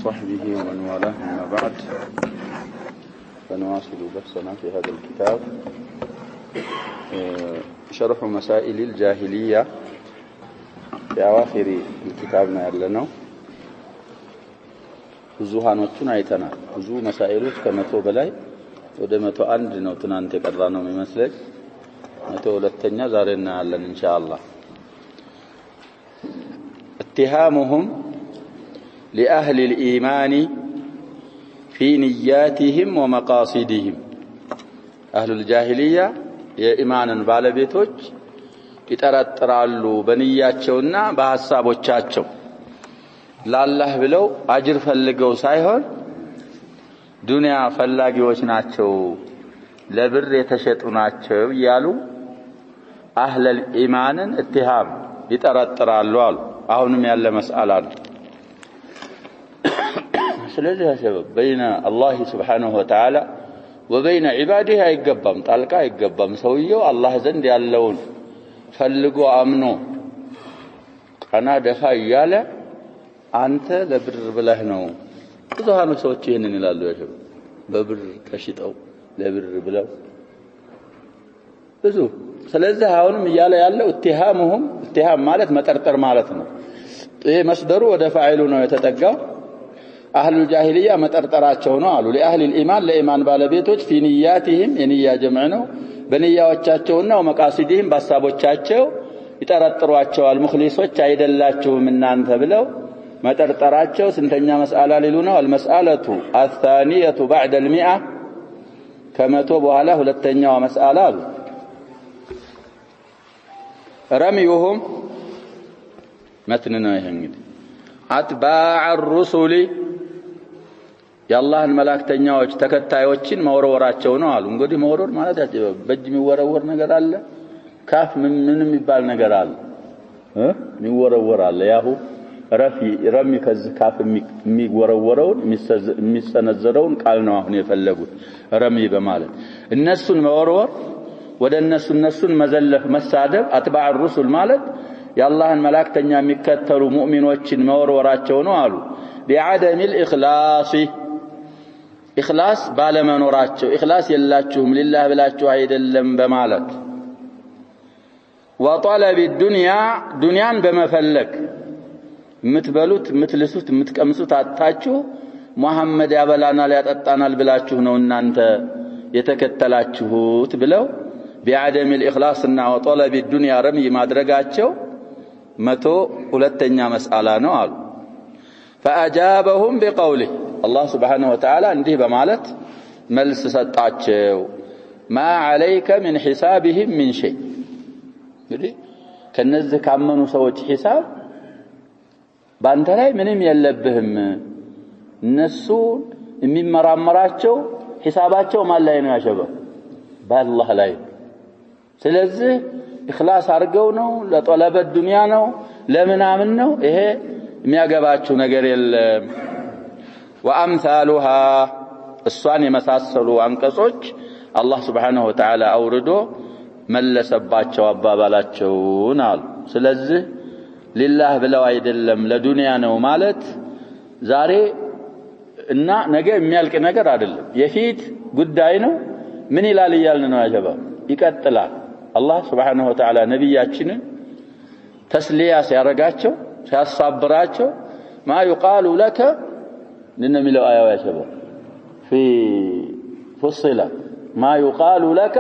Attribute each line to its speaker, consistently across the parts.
Speaker 1: وصحبه ومن والاه أما بعد فنواصل بحثنا في هذا الكتاب شرح مسائل الجاهلية في أواخر الكتابنا يعلنه ብዙሃኖቹን አይተናል ብዙ መሳኤሎች ከመቶ በላይ ወደ 101 ነው ትናንት የቀራነው የሚመስለኝ 102ኛ ዛሬ እናያለን ኢንሻአላህ اتهامهم لأهل الإيمان في نياتهم ومقاصدهم أهل الجاهلية የኢማንን ባለቤቶች ይጠራጥራሉ በንያቸውና በሐሳቦቻቸው ለአላህ ብለው አጅር ፈልገው ሳይሆን ዱንያ ፈላጊዎች ናቸው ለብር የተሸጡ ናቸው ያሉ አህለል ኢማንን ኢትሃም ይጠራጥራሉ አሉ አሁንም ያለ መስአላ ነው ስለዚህ ያሰበ በእና አላህ Subhanahu Wa Ta'ala وبين عباده አይገባም ጣልቃ አይገባም ሰውየው አላህ ዘንድ ያለውን ፈልጎ አምኖ ቀና ደፋ ያለ አንተ ለብር ብለህ ነው ብዙሃኑ ሰዎች ይሄንን ይላሉ ያሸበ በብር ተሽጠው ለብር ብለው ብዙ ስለዚህ አሁንም ይያለ ያለው ኢትሃም ማለት መጠርጠር ማለት ነው ይሄ መስደሩ ወደ ፋኢሉ ነው የተጠጋው አህሉ ጃሂልያ መጠርጠራቸው ነው አሉ ለአህሊ الإيمان ለኢማን ባለቤቶች في نياتهم የንያ ጀምዕ ነው በንያዎቻቸውና ወመቃሲዲህም በሐሳቦቻቸው ይጠረጥሯቸዋል ሙኽሊሶች አይደላችሁም እናንተ ብለው መጠርጠራቸው ስንተኛ መስአላ ሊሉ ነው المسألة الثانية بعد المئة ከመቶ በኋላ ሁለተኛው መስአላ አሉ رميهم متننا يهنجد أتباع الرسل የአላህን መላእክተኛዎች ተከታዮችን መወርወራቸው ነው አሉ እንግዲህ መወርወር ማለት በእጅ የሚወረወር ነገር አለ ካፍ ምንም ይባል ነገር አለ የሚወረወር አለ ያሁ ረሚ ከዚህ ካፍ የሚወረወረውን የሚሰነዘረውን ቃል ነው አሁን የፈለጉት ረሚ በማለት እነሱን መወርወር ወደ እነሱን መዘለፍ መሳደብ አትባዕ الرسل ማለት የአላህን መላእክተኛ የሚከተሉ ሙእሚኖችን መወርወራቸው ነው አሉ بعدم الإخلاص إخلاص ባለመኖራቸው إخلاص የላችሁም لله ብላችሁ አይደለም በማለት وطلب الدنيا ዱንያን በመፈለግ ምትበሉት ምትልሱት ምትቀምሱት አጣችሁ መሐመድ ያበላናል ያጠጣናል ብላችሁ ነው እናንተ የተከተላችሁት ብለው بعدم الإخلاص እና وطلب الدنيا رمي ማድረጋቸው 102ኛ መስአላ ነው አሉ فأجابهم بقوله الله سبحانه وتعالى እንዲህ በማለት መልስ ሰጣቸው ما عليك من حسابهم من شيء እንግዲህ ከነዚህ ካመኑ ሰዎች ሒሳብ ባንተ ላይ ምንም የለብህም እነሱ የሚመራመራቸው ሒሳባቸው ማን ላይ ነው ያሸበው በአላህ ላይ ስለዚህ ኢኽላስ አርገው ነው ለጠለበ ዱንያ ነው ለምናምን ነው ይሄ የሚያገባችሁ ነገር የለም ወአምሳሉሃ እሷን የመሳሰሉ አንቀጾች አላህ Subhanahu Wa Ta'ala አውርዶ መለሰባቸው አባባላቸውን አሉ ስለዚህ ሊላህ ብለው አይደለም ለዱንያ ነው ማለት ዛሬ እና ነገ የሚያልቅ ነገር አይደለም የፊት ጉዳይ ነው ምን ይላል ይያልን ነው ያጀባ ይቀጥላል አላህ Subhanahu Wa Ta'ala ነብያችንን ተስሊያ ሲያረጋቸው ሲያሳብራቸው ما يقال لك لنميلو آية يا شباب في فصلة ما يقال لك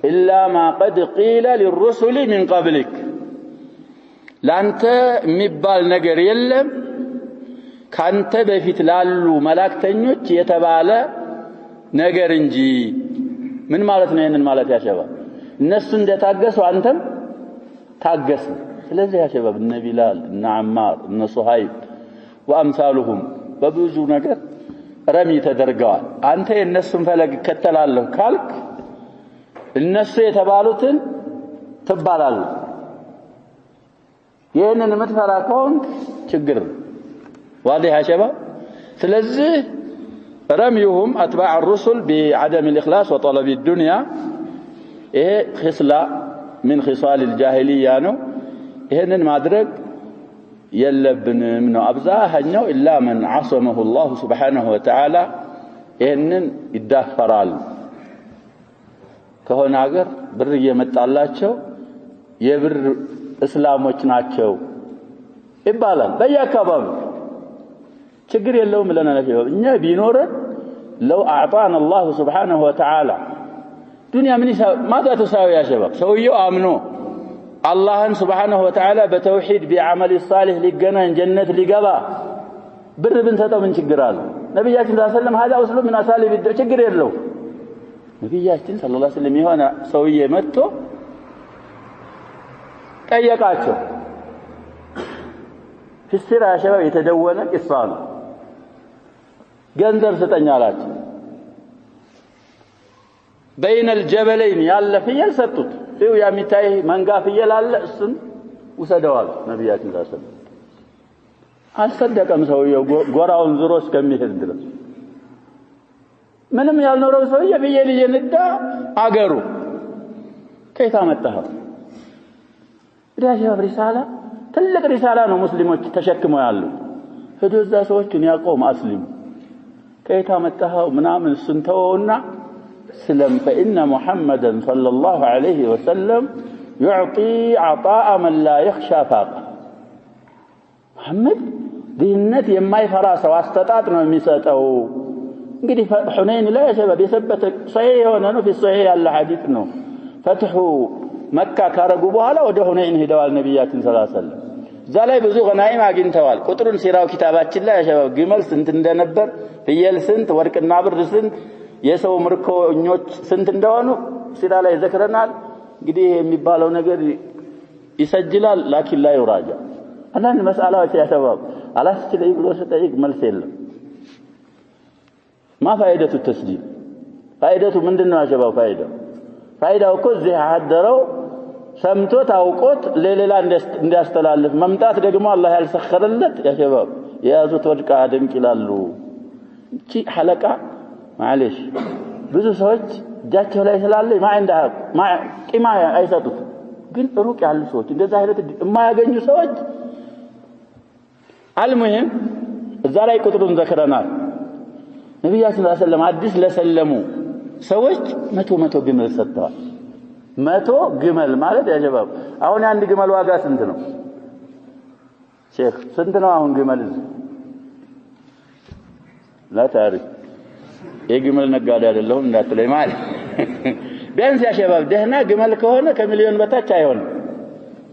Speaker 1: إلا ما قد قيل للرسل من قبلك لانت ميبال ነገር የለም ካንተ በፊት ላሉ መላእክተኞች የተባለ ነገር እንጂ ምን ማለት ነው ይሄንን ማለት ያ شباب እነሱ እንደታገሱ አንተም ታገስ ስለዚህ ያ شباب እነ ቢላል እነ አማር እነ ሱሃይብ ወአምሳሉሁም በብዙ ነገር ረሚ ተደርገዋል አንተ የነሱን ፈለግ ከተላለህ ካልክ እነሱ የተባሉትን ትባላለህ ይሄንን የምትፈራ ከሆነ ችግር واضح يا شباب ስለዚህ رميهم اتباع الرسل بعدم الاخلاص وطلب الدنيا ይሄ خصلة من خصال الجاهلية ነው ይሄንን ማድረግ የለብንም ነው አብዛኛው ኢላ መን عصمه الله سبحانه وتعالى ይሄንን ይዳፈራል ከሆነ ሀገር ብር እየመጣላቸው የብር እስላሞች ናቸው ይባላል በየአካባቢው ችግር የለውም ለናለ እኛ ቢኖር لو اعطانا الله سبحانه وتعالى دنيا من ماذا تساوي يا شباب سويوا امنوا الله سبحانه وتعالى بتوحيد بعمل الصالح لجنان جنة لجبا بر بنسطው ምን ችግር አለ ነብያችን ሰለላሁ ዐለይሂ ወሰለም هذا اسلوب من اساليب ችግር የለው ነብያችን ሰለላሁ ዐለይሂ ወሰለም የሆነ ሰውዬ መጥቶ ጠየቃቸው ፍስራ ሸባብ የተደወለ ቂሳል ገንዘብ ስጠኝ አላቸው بين الجبلين ያለ ፍየል ሰጡት ይው የሚታይ መንጋ ፍየል አለ እሱን ወሰደዋል ነብያችን ሰለላሁ ዐለይሂ ወሰለም አልሰደቀም ሰውየው ጎራውን ዝሮ እስከሚሄድ ድረስ ምንም ያልኖረው ሰውዬ ፍየል እየነዳ አገሩ ከየት አመጣኸው ዳሽው ሪሳላ ትልቅ ሪሳላ ነው ሙስሊሞች ተሸክመው ያሉ ሄዶ እዛ ሰዎችን ያቆም አስሊም ከየት አመጣኸው ምናምን ስንተውና سلم فإن محمدا صلى الله عليه وسلم يعطي عطاء من لا يخشى فاقه محمد دينت يما يفرا سو استطاعت ነው የሚሰጠው እንግዲህ ሁነይን ላይ شباب የሰበተ صحيح የሆነ ነው في صحيح ያለ ሐዲስ ነው فتح مكة ካረጉ በኋላ ወደ ሁነይን ሄደዋል ነብያችን ሰለላሁ ዐለይሂ ወሰለም እዛ ላይ ብዙ ገናይም አግኝተዋል ቁጥሩን ሲራው ኪታባችን ላይ شباب ግመል ስንት እንደነበር ፍየል ስንት ወርቅና ብር ስንት የሰው ምርኮኞች ስንት እንደሆኑ ሲራ ላይ ዘክረናል እንግዲህ የሚባለው ነገር ይሰጅላል ላኪን ላይ ወራጃ አንዳንድ መስአላዎች ያተባብ አላስችለኝ ብሎ ሲጠይቅ መልስ የለም ما فائدة التسجيل فائدته ምንድነው አሸባው ፋይዳው እኮ እዚህ አደረው ሰምቶ ታውቆት ለሌላ እንዲያስተላልፍ መምጣት ደግሞ አላህ ያልሰከረለት ያሸባብ የያዙት ወድቃ አደንቅ ይላሉ እቺ ሐለቃ معلش ብዙ ሰዎች እጃቸው ላይ ስላለ ቂማ አይሰጡት ግን ሩቅ ያሉ ሰዎች እንደዛ አይነት የማያገኙ ሰዎች አልሙሂም እዛ ላይ ቁጥሩን ዘክረናል ነብያችን ሰለላሁ ዐለይሂ ወሰለም አዲስ ለሰለሙ ሰዎች 100 ግመል ሰጥተዋል 100 ግመል ማለት ያጀባብ አሁን አንድ ግመል ዋጋ ስንት ነው ሼክ ስንት ነው አሁን ግመል لا تعرف የግመል ነጋዴ አይደለም እንዳትለኝ ማለት ቢያንስ ያሸባብ ደህና ግመል ከሆነ ከሚሊዮን በታች አይሆን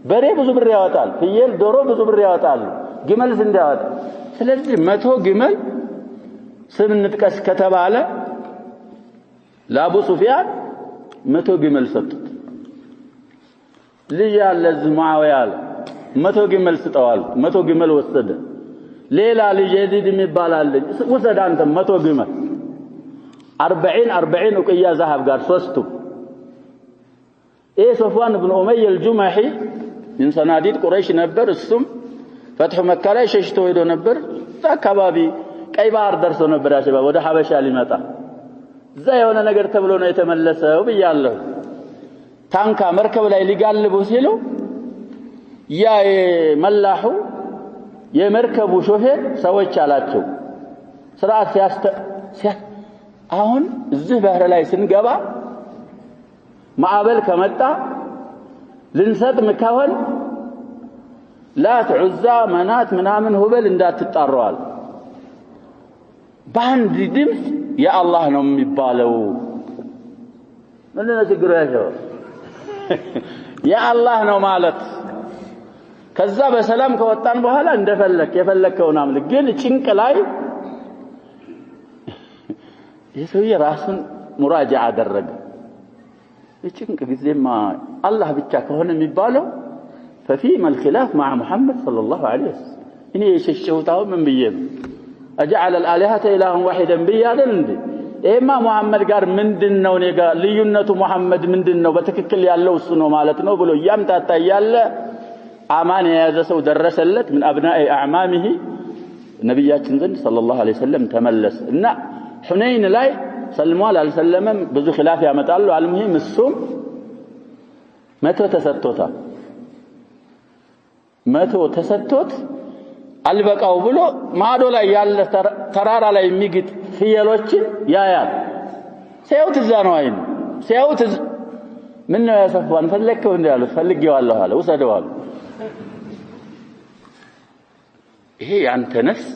Speaker 1: በሬ ብዙ ብር ያወጣል ፍየል ዶሮ ብዙ ብር ያወጣል ግመል ስንት ያወጣል ስለዚህ 100 ግመል ስም እንጥቀስ ከተባለ ለአቡ ሱፊያን 100 ግመል ሰጡት ልጅ ያለ ሙአዊያ 100 ግመል ስጠዋል 100 ግመል ወሰደ ሌላ ልጅ የዚድ የሚባል አለ ወሰደ አንተ 100 ግመል 40 وقيا ذهب قال ሶስቱ صفوان بن أمية الجمحي من صناديد قريش ነበር እሱም فتح مكة ላይ ሸሽቶ ሄዶ ነበር አካባቢ ቀይ ባህር ደርሶ ነበር ያሸባብ ወደ ሐበሻ ሊመጣ እዛ የሆነ ነገር ተብሎ ነው የተመለሰው ብያለሁ ታንካ መርከብ ላይ ሊጋልቡ ሲሉ ያ መላሁ የመርከቡ ሾፌር ሰዎች አላቸው ስርዓት አሁን እዚህ ባህር ላይ ስንገባ ማዕበል ከመጣ ልንሰጥም ከሆነ ላት ዑዛ መናት ምናምን ሁበል እንዳትጣራዋል ባንድ ድምጽ ያ አላህ ነው የሚባለው ምንድነው ችግሩ ያለው ያ አላህ ነው ማለት ከዛ በሰላም ከወጣን በኋላ እንደፈለክ የፈለከውን አምልክ ግን ጭንቅ ላይ የሰውዬ ራሱን ሙራጃ አደረገ የጭንቅ ጊዜማ አላህ ብቻ ከሆነ የሚባለው ففيما الخلاف مع محمد صلى الله عليه وسلم اني يششوتاو من بيم اجعل الالهه اله واحدا بيادل እንዴ ኤማ መሐመድ ጋር ምንድነው እኔ ጋር ልዩነቱ መሐመድ ምንድነው በትክክል ያለው እሱ ነው ማለት ነው ብሎ ያምታታ ያለ አማን የያዘ ሰው ደረሰለት من ابناء اعمامه ነብያችን ዘንድ ሰለላሁ ዐለይሂ ወሰለም ተመለሰ እና ሁነይን ላይ ሰልሟል አልሰለመም ብዙ ኺላፍ ያመጣሉ አልሙሂም እሱም 100 ተሰጥቶታል 100 ተሰጥቶት አልበቃው ብሎ ማዶ ላይ ያለ ተራራ ላይ የሚግጥ ፍየሎችን ያያል። ሲያዩት እዛ ነው አይኑ ሲያዩት ምን ነው ያሰፋን ፈለከው እንዳለ ፈልጌዋለሁ አለ ወሰደው አለ። ይሄ ያንተ ነፍስ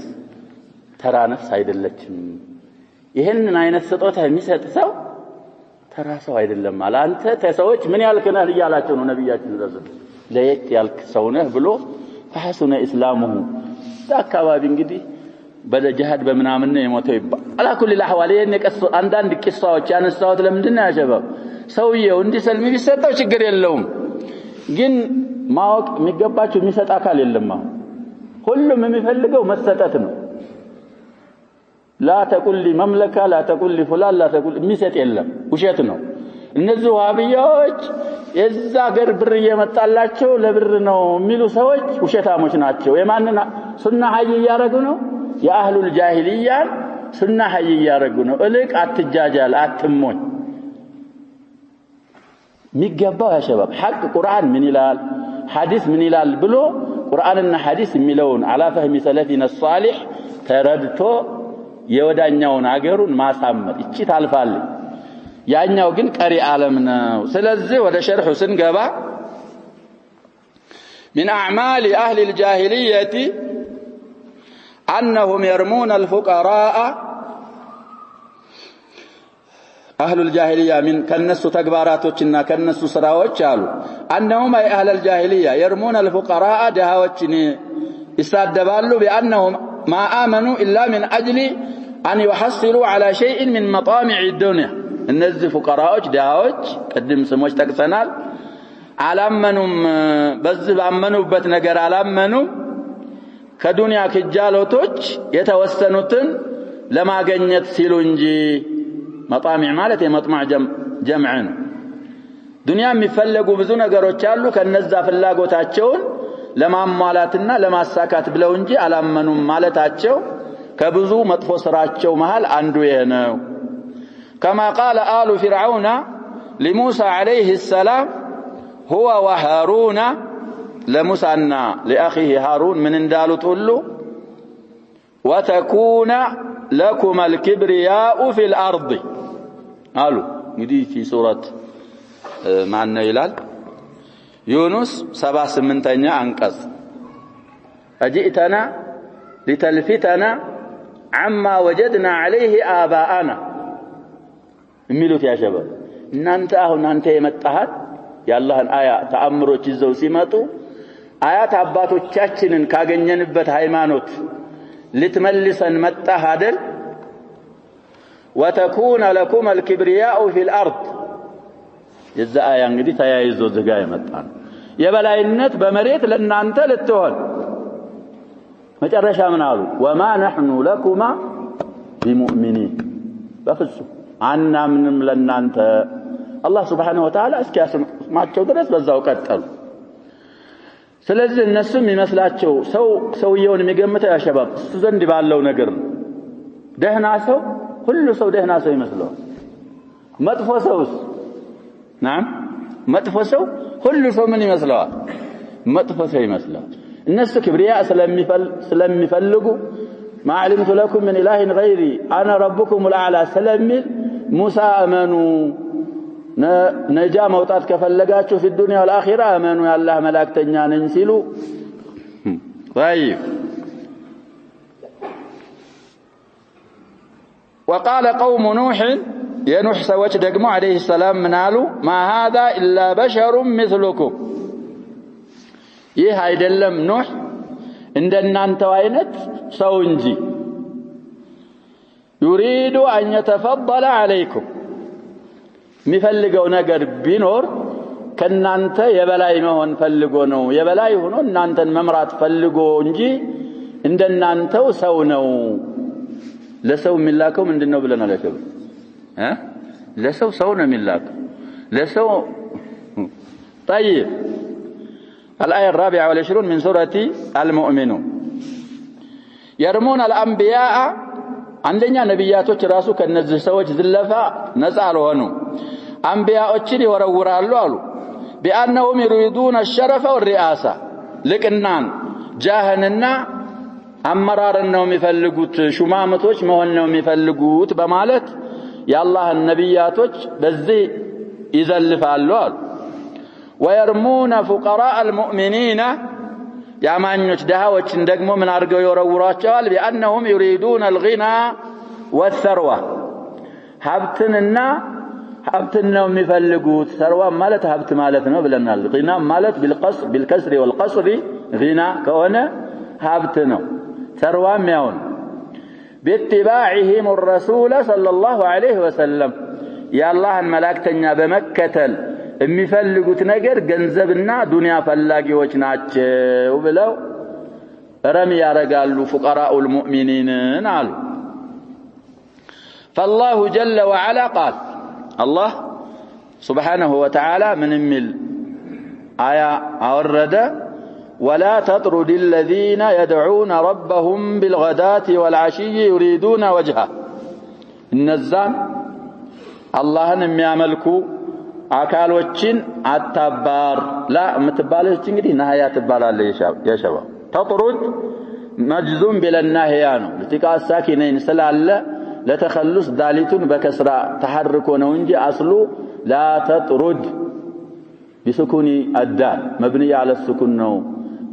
Speaker 1: ተራ ነፍስ አይደለችም። ይሄንን አይነት ስጦታ የሚሰጥ ሰው ተራ ሰው አይደለም አለ። አንተ ተሰዎች ምን ያልከናል እያላቸው ነው ነብያችን ዘዘ ለየት ያልክ ሰው ነህ ብሎ ፈሐሱነ እስላሙሁ አካባቢ እንግዲህ በለጅሃድ በመናምን ነው የሞተው ይባል አላ ኩሊ الأحوال የነቀስ አንዳንድ ቂሳዎች ያነሳውት ለምንድን ነው ያሸባብ ሰውየው እንዲሰልም ቢሰጠው ችግር የለውም። ግን ማወቅ የሚገባቸው የሚሰጥ አካል የለም። ሁሉም የሚፈልገው መሰጠት ነው። لا تقل لي مملكه لا تقل لي فلان لا تقل የሚሰጥ የለም ውሸት ነው። እነዚህ ዋሃቢያዎች የዛ ገር ብር እየመጣላቸው ለብር ነው የሚሉ ሰዎች ውሸታሞች ናቸው። የማንና ሱና ሀይ ያረጉ ነው የአህሉል ጃሂልያን ሱና ሀይ ያረጉ ነው። እልቅ አትጃጃል አትሞኝ ሚገባው ያ ሸባብ ሐቅ ቁርአን ምን ይላል ሐዲስ ምን ይላል ብሎ ቁርአንና ሐዲስ የሚለውን አላ ፈህሚ ሰለፊና ሷሊህ ተረድቶ የወዳኛውን አገሩን ማሳመር እቺ ታልፋል። ያኛው ግን ቀሪ ዓለም ነው። ስለዚህ ወደ ሸርሑ ስንገባ من أعمال أهل الجاهلية أنهم يرمون الفقراء أهل الجاهلية من كنس تكباراتنا كنس سراوچ قالوا أنهم أي أهل الجاهلية يرمون الفقراء دهاوچني يسادبالوا بأنهم ما آمنوا إلا من أجل أن يحصلوا على شيء من مطامع الدنيا. النزل فقراء دهاوچ قدم سموش تكسنال አላመኑም በዚህ ባመኑበት ነገር አላመኑም ከዱንያ ከጃሎቶች የተወሰኑትን ለማግኘት ሲሉ እንጂ መጣሚዕ ማለት የመጥማዕ ጀምዕ ነው። ዱንያ የሚፈልጉ ብዙ ነገሮች አሉ ከነዛ ፍላጎታቸውን ለማሟላትና ለማሳካት ብለው እንጂ አላመኑም ማለታቸው ከብዙ መጥፎ ስራቸው መሃል አንዱ ይሄ ነው። كما قال آل فرعون لموسى عليه السلام هو وهارون لموسى لأخيه هارون من اندالوا تقولوا وتكون لكم الكبرياء في الأرض قالوا يدي في سورة معنا إلال يونس 78 أنقذ أجئتنا لتلفتنا عما وجدنا عليه آباءنا የሚሉት ያ ሸባብ እናንተ አሁን አንተ የመጣሃት የአላህን አያ ተአምሮች ይዘው ሲመጡ አያት አባቶቻችንን ካገኘንበት ሃይማኖት ልትመልሰን መጣህ አይደል وتكون لكم الكبرياء في الارض የዛ አያ እንግዲህ ተያይዞ ዝጋ ይመጣል የበላይነት በመሬት ለእናንተ ልትሆን መጨረሻ ምን አሉ وما نحن لكما بمؤمنين በፍጹም አናምንም ለእናንተ አላህ Subhanahu Wa Ta'ala እስኪያስማቸው ድረስ በዛው ቀጠሉ። ስለዚህ እነሱም ይመስላቸው ሰውየውን የሚገምተው ያሸባብ እሱ ዘንድ ባለው ነገር ደህና ሰው ሁሉ ሰው ደህና ሰው ይመስለው መጥፎ ሰውስ ናም መጥፎ ሰው ሁሉ ሰው ምን ይመስለዋል መጥፎ ሰው ይመስለዋል። እነሱ ክብሪያ ስለሚፈልጉ ما علمت لكم من إله غيري أنا ربكم الأعلى سلمي موسى أمنوا نجا موتات كفلقاتشو في الدنيا والآخرة أمنوا يا الله ملاك تنيان انسلوا. طيب وقال قوم نوح يا نوح سويت دقموا عليه السلام منالوا ما هذا إلا بشر مثلكم ይህ አይደለም ኑህ እንደናንተ አይነት ሰው እንጂ يريد أن يتفضل عليكم የሚፈልገው ነገር ቢኖር ከናንተ የበላይ መሆን ፈልጎ ነው የበላይ ሆኖ እናንተን መምራት ፈልጎ እንጂ እንደናንተው ሰው ነው። ለሰው የሚላከው ምንድነው ብለናል ያከብ ለሰው ሰው ነው የሚላከው ለሰው طيب الآية 24 من سورة المؤمنون يرمون الأنبياء عندنا نبياتوች ራሱ ከነዚህ ሰዎች ዝለፋ ነፃ አልሆኑ አንቢያዎችን ይወረውራሉ አሉ بأنهم يريدون الشرف والرئاسة لكنان جاهننا አመራርን ነው የሚፈልጉት ሹማምቶች መሆን ነው የሚፈልጉት በማለት የአላህን ነብያቶች በዚህ ይዘልፋሉ አሉ ويرمون فقراء المؤمنين ያማኞች ደሃዎችን ደግሞ ምን አድርገው ይወረውራቸዋል بانهم يريدون الغنى والثروه ሀብትንና ሀብትን ነው የሚፈልጉት ثروه ማለት ሀብት ማለት ነው ብለናል غنى ማለት بالكسر والقصر غنى ከሆነ ሀብት ነው ثروه ያውን باتباعهم الرسول صلى الله عليه وسلم يا الله الملائكتኛ በመከተል የሚፈልጉት ነገር ገንዘብና ዱንያ ፈላጊዎች ናቸው ብለው ረም ያረጋሉ فقراء المؤمنين አሉ فالله جل وعلا قال الله سبحانه وتعالى من የሚል አያ አወረደ ولا تطرد الذين يدعون ربهم بالغداة والعشي يريدون وجهه النزان اللهن የሚያመልኩ አካሎችን አታባር ላ ምትባለች እንግዲህ ነህያ ትባላለች የሸባ ተጥሩድ መጅዙም بالنهي ነው ለቲቃ ሳኪነን ስላለ ለተخلص ዳሊቱን በከስራ ተሐርኮ ነው እንጂ አስሉ لا تطرد بسكون الدال مبني على السكون ነው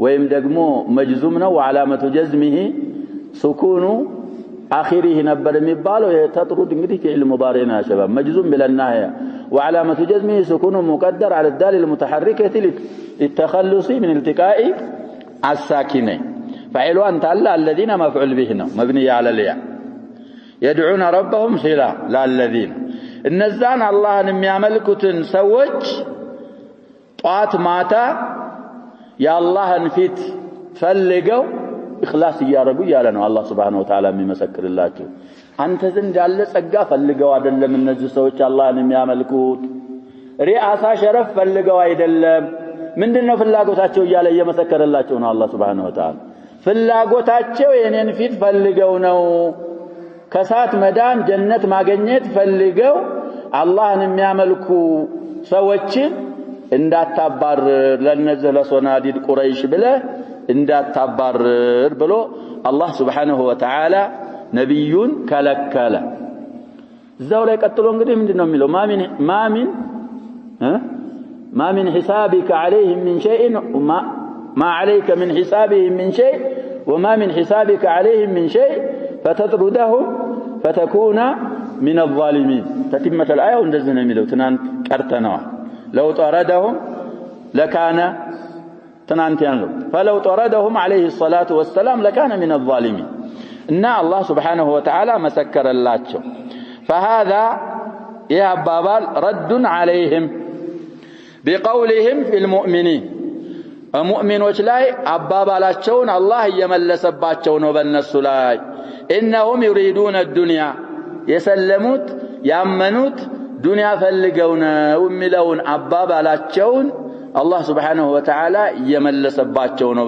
Speaker 1: ወይም ደግሞ መጅዙም ነው وعلامه جزمه سكون اخره ነበር የሚባለው የተጥሩድ እንግዲህ ፊዕል ሙዳሪ ነው شباب مجزوم بالنهي وعلامه جزمه سكون مقدر على الدال المتحركه للتخلص من التقاء الساكنين فعل انت الذين مفعول به ነው مبني على الياء يدعون ربهم صلا لا الذين እነዛን አላህን የሚያመልኩትን ሰዎች ጧት ማታ የአላህን ፊት ፈልገው ኢኽላስ ያረጉ ያለ ነው አላህ Subhanahu Wa Ta'ala የሚመሰክርላችሁ አንተ ዘንድ ያለ ጸጋ ፈልገው አይደለም እነዚህ ሰዎች አላህን የሚያመልኩት ሪአሳ ሸረፍ ፈልገው አይደለም ምንድነው ፍላጎታቸው እያለ እየመሰከረላቸው ነው አላህ Subhanahu Wa Ta'ala ፍላጎታቸው የኔን ፊት ፈልገው ነው ከሳት መዳን ጀነት ማግኘት ፈልገው አላህን የሚያመልኩ ሰዎችን እንዳታባርር ለነዚህ ለሶናዲድ ቁረይሽ ብለ እንዳታባርር ብሎ አላህ Subhanahu Wa Ta'ala ነብዩን ከለከለ እዛው ላይ ቀጥሎ እንግዲህ ምንድነው የሚለው ما من حسابك عليهم من شيء ما عليك من حسابهم من شيء وما من حسابك عليهم من شيء فتطردهم فتكون من الظالمين تتمة الآية وندزنا የሚለው ትናንት ቀርተናል لو طردهم لكان تنانت ينلو فلو طردهم عليه الصلاة والسلام لكان من الظالمين إن الله سبحانه وتعالى مسكر اللاتشو فهذا يا بابال رد عليهم بقولهم في المؤمنين المؤمنوች ላይ አባባላቸውን አላህ እየመለሰባቸው ነው በእነሱ ላይ إنهم يريدون الدنيا يسلموت ያመኑት ዱንያ ፈልገው ነው የሚለውን አባባላቸውን الله سبحانه وتعالى يملسباچو نو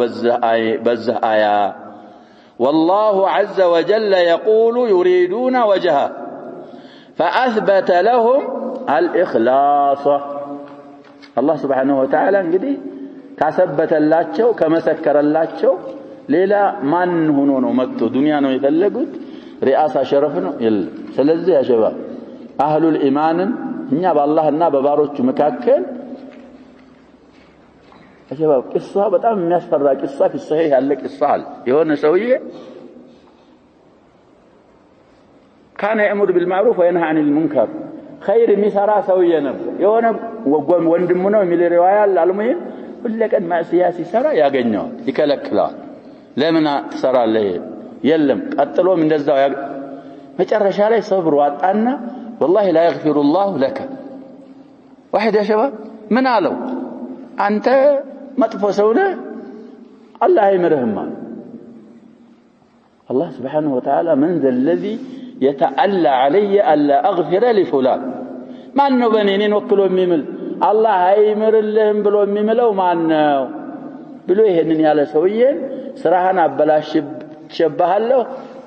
Speaker 1: بزه آية والله عز وجل يقول يريدون وجهه فأثبت لهم الإخلاص الله سبحانه وتعالى እንግዲህ ካሰበተላቸው ከመሰከረላቸው ሌላ ማን ሆኖ ነው መጥቶ ዱንያ ነው የፈለጉት ሪአሳ ሸረፍ ነው ይል ስለዚህ ያ ሸባብ አህሉል ኢማንን እኛ በአላህና በባሮቹ መካከል شباب قصه በጣም የሚያስፈራ قصه في الصحيح ያለ قصه አለ የሆነ ሰውዬ كان يأمر بالمعروف وينهى عن المنكر خير የሚሰራ ሰውዬ ነበር የሆነ ወንድሙ ነው የሚል ሪዋያ አልሙሂም ሁለቀን ማዕሲያ ሲሰራ ያገኘዋል ይከለክላል ለምን ትሰራለህ የለም ቀጥሎም እንደዛው መጨረሻ ላይ ሰብሩ አጣና والله لا يغفر الله لك واحد يا شباب من አለው አንተ መጥፎ ሰው ነህ አላህ አይምርህም الله سبحانه وتعالى من ذا الذي يتألى علي ألا أغفر لفلان ما أنه بنينين وكلوا ميمل الله هيمر اللهم بلو ميملو ما أنه بلو يهنني على سويين سراحنا بلاش شبه له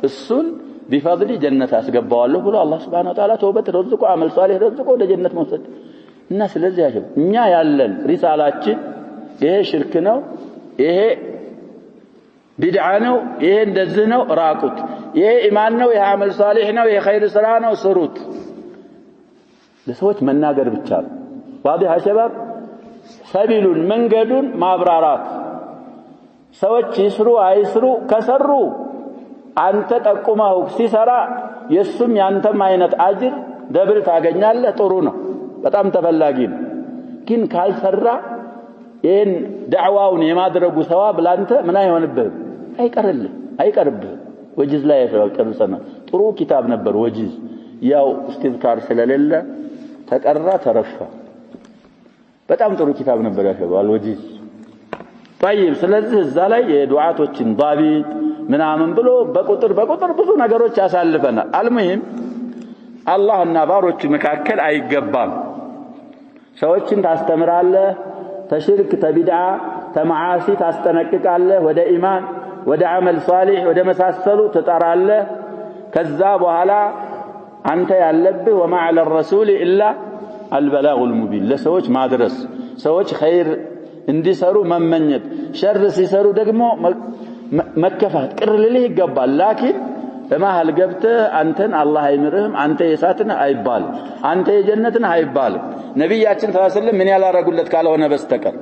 Speaker 1: السن بفضل جنة أسقبوا له بلو الله سبحانه وتعالى توبة رزقه عمل صالح رزقه ده جنة موسد الناس الذي يجب نيا يالن رسالات إيه شركنا إيه ቢድዓ ነው ይሄ እንደዚህ ነው ራቁት ይሄ ኢማን ነው ይሄ አመል ሷሊህ ነው ይሄ ኸይር ስራ ነው ስሩት ለሰዎች መናገር ብቻ ነው ዋዲህ ሸባብ ሰቢሉን መንገዱን ማብራራት ሰዎች ይስሩ አይስሩ ከሰሩ አንተ ጠቁመው ሲሰራ የሱም ያንተም አይነት አጅር ደብል ታገኛለህ ጥሩ ነው በጣም ተፈላጊ ነው ግን ካልሰራ ይሄን ዳዕዋውን የማድረጉ ሰዋብ ላንተ ምን አይሆንብህም አይቀርብህ ወጅዝ ላይ ያፈቀርሰና ጥሩ ኪታብ ነበር ወጅዝ ያው እስትዝካር ስለሌለ ተቀራ ተረፋ በጣም ጥሩ ኪታብ ነበር ያሸባል ወጅዝ طيب ስለዚህ እዛ ላይ የዱዓቶችን ዳቢጥ ምናምን ብሎ በቁጥር ብዙ ነገሮች ያሳልፈናል አልሙሂም አላህና ባሮቹ መካከል አይገባም ሰዎችን ታስተምራለህ ተሽርክ ተቢድዓ ተማዓሲ ታስጠነቅቃለህ ወደ ኢማን ወደ አመል ሷሊህ ወደ መሳሰሉ ተጣራለህ ከዛ በኋላ አንተ ያለብህ ወማ ዐለ الرسول الا البلاغ المبين ለሰዎች ማድረስ ሰዎች ኸይር እንዲሰሩ መመኘት ሸር ሲሰሩ ደግሞ መከፋት ቅር ሊልህ ይገባል ላኪን በመሃል ገብተህ አንተን አላህ አይምርህም አንተ የሳትን አይባል አንተ የጀነትን አይባል ነብያችን ሰለላሁ ዐለይሂ ወሰለም ምን ያላረጉለት ካልሆነ በስተቀር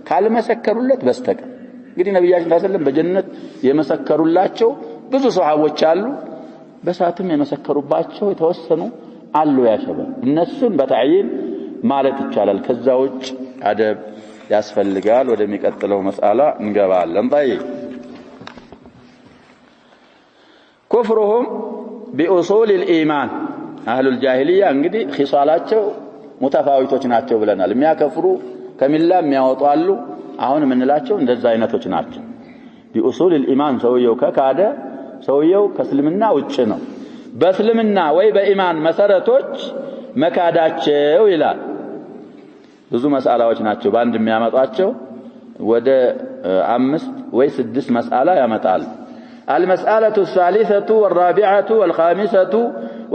Speaker 1: ካልመሰከሩለት በስተቀር እንግዲህ ነብያችን ሰለላሁ ዐለይሂ ወሰለም በጀነት የመሰከሩላቸው ብዙ ሱሐቦች አሉ በሳትም የመሰከሩባቸው የተወሰኑ አሉ ያሸበ እነሱን በተዕይን ማለት ይቻላል ከዛ ውጭ አደብ ያስፈልጋል ወደሚቀጥለው መስአላ እንገባለን طيب كفرهم بأصول الإيمان أهل الجاهلية እንግዲህ ኺሳላቸው ሙተፋዊቶች ናቸው ብለናል የሚያከፍሩ ከሚላ የሚያወጡ አሉ አሁን ምንላቸው እንደዛ አይነቶች ናቸው بأصول الإيمان ሰውየው ከካደ ሰውየው ከእስልምና ውጭ ነው በእስልምና ወይ በኢማን መሰረቶች መካዳቸው ይላል ብዙ መስአላዎች ናቸው በአንድ የሚያመጣቸው ወደ 5 ወይ 6 መስአላ ያመጣል المسألة الثالثة والرابعة والخامسة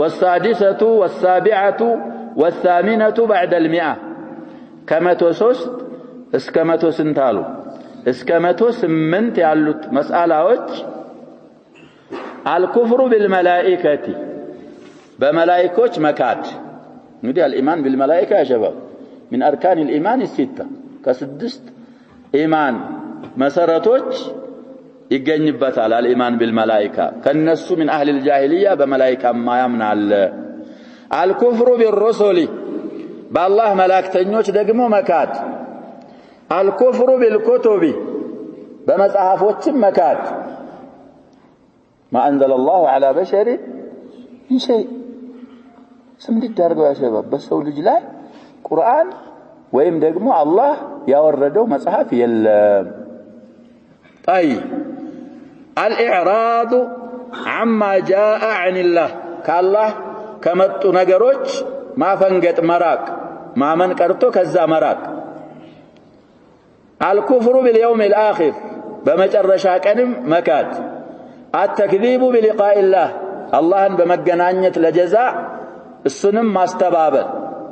Speaker 1: والسادسة والسابعة والثامنة بعد 100 كما توسوست اسكما توسنتالو اسكما توسمنت ያሉት መስአላዎች الكفر بالملائكة بملائكة مكاد እንግዲህ الإيمان بالملائكة يا شباب من أركان الإيمان الستة كسدست إيمان مساراتوች ይገኝበታል الإيمان بالملائكة كنሱ من أهل الجاهلية بملائكة ما يمنعل الكفر بالرسل بالله ملائكتኞች ደግሞ መካድ الكفر بالكتب በመጽሐፎችም መካድ ما أنزل الله على بشر من شيء ስምድ ይደርገው يا شباب በሰው ልጅ ላይ ቁርአን ወይም ደግሞ አላህ ያወረደው መጽሐፍ የለም طيب الإعراض عما جاء عن الله كالله ከመጡ ነገሮች ማፈንገጥ መራቅ ማመን ቀርቶ ከዛ መራቅ الكفر باليوم الآخر በመጨረሻ ቀንም መካድ التكذيب بلقاء الله አላህን በመገናኘት ለጀዛ እሱንም ማስተባበል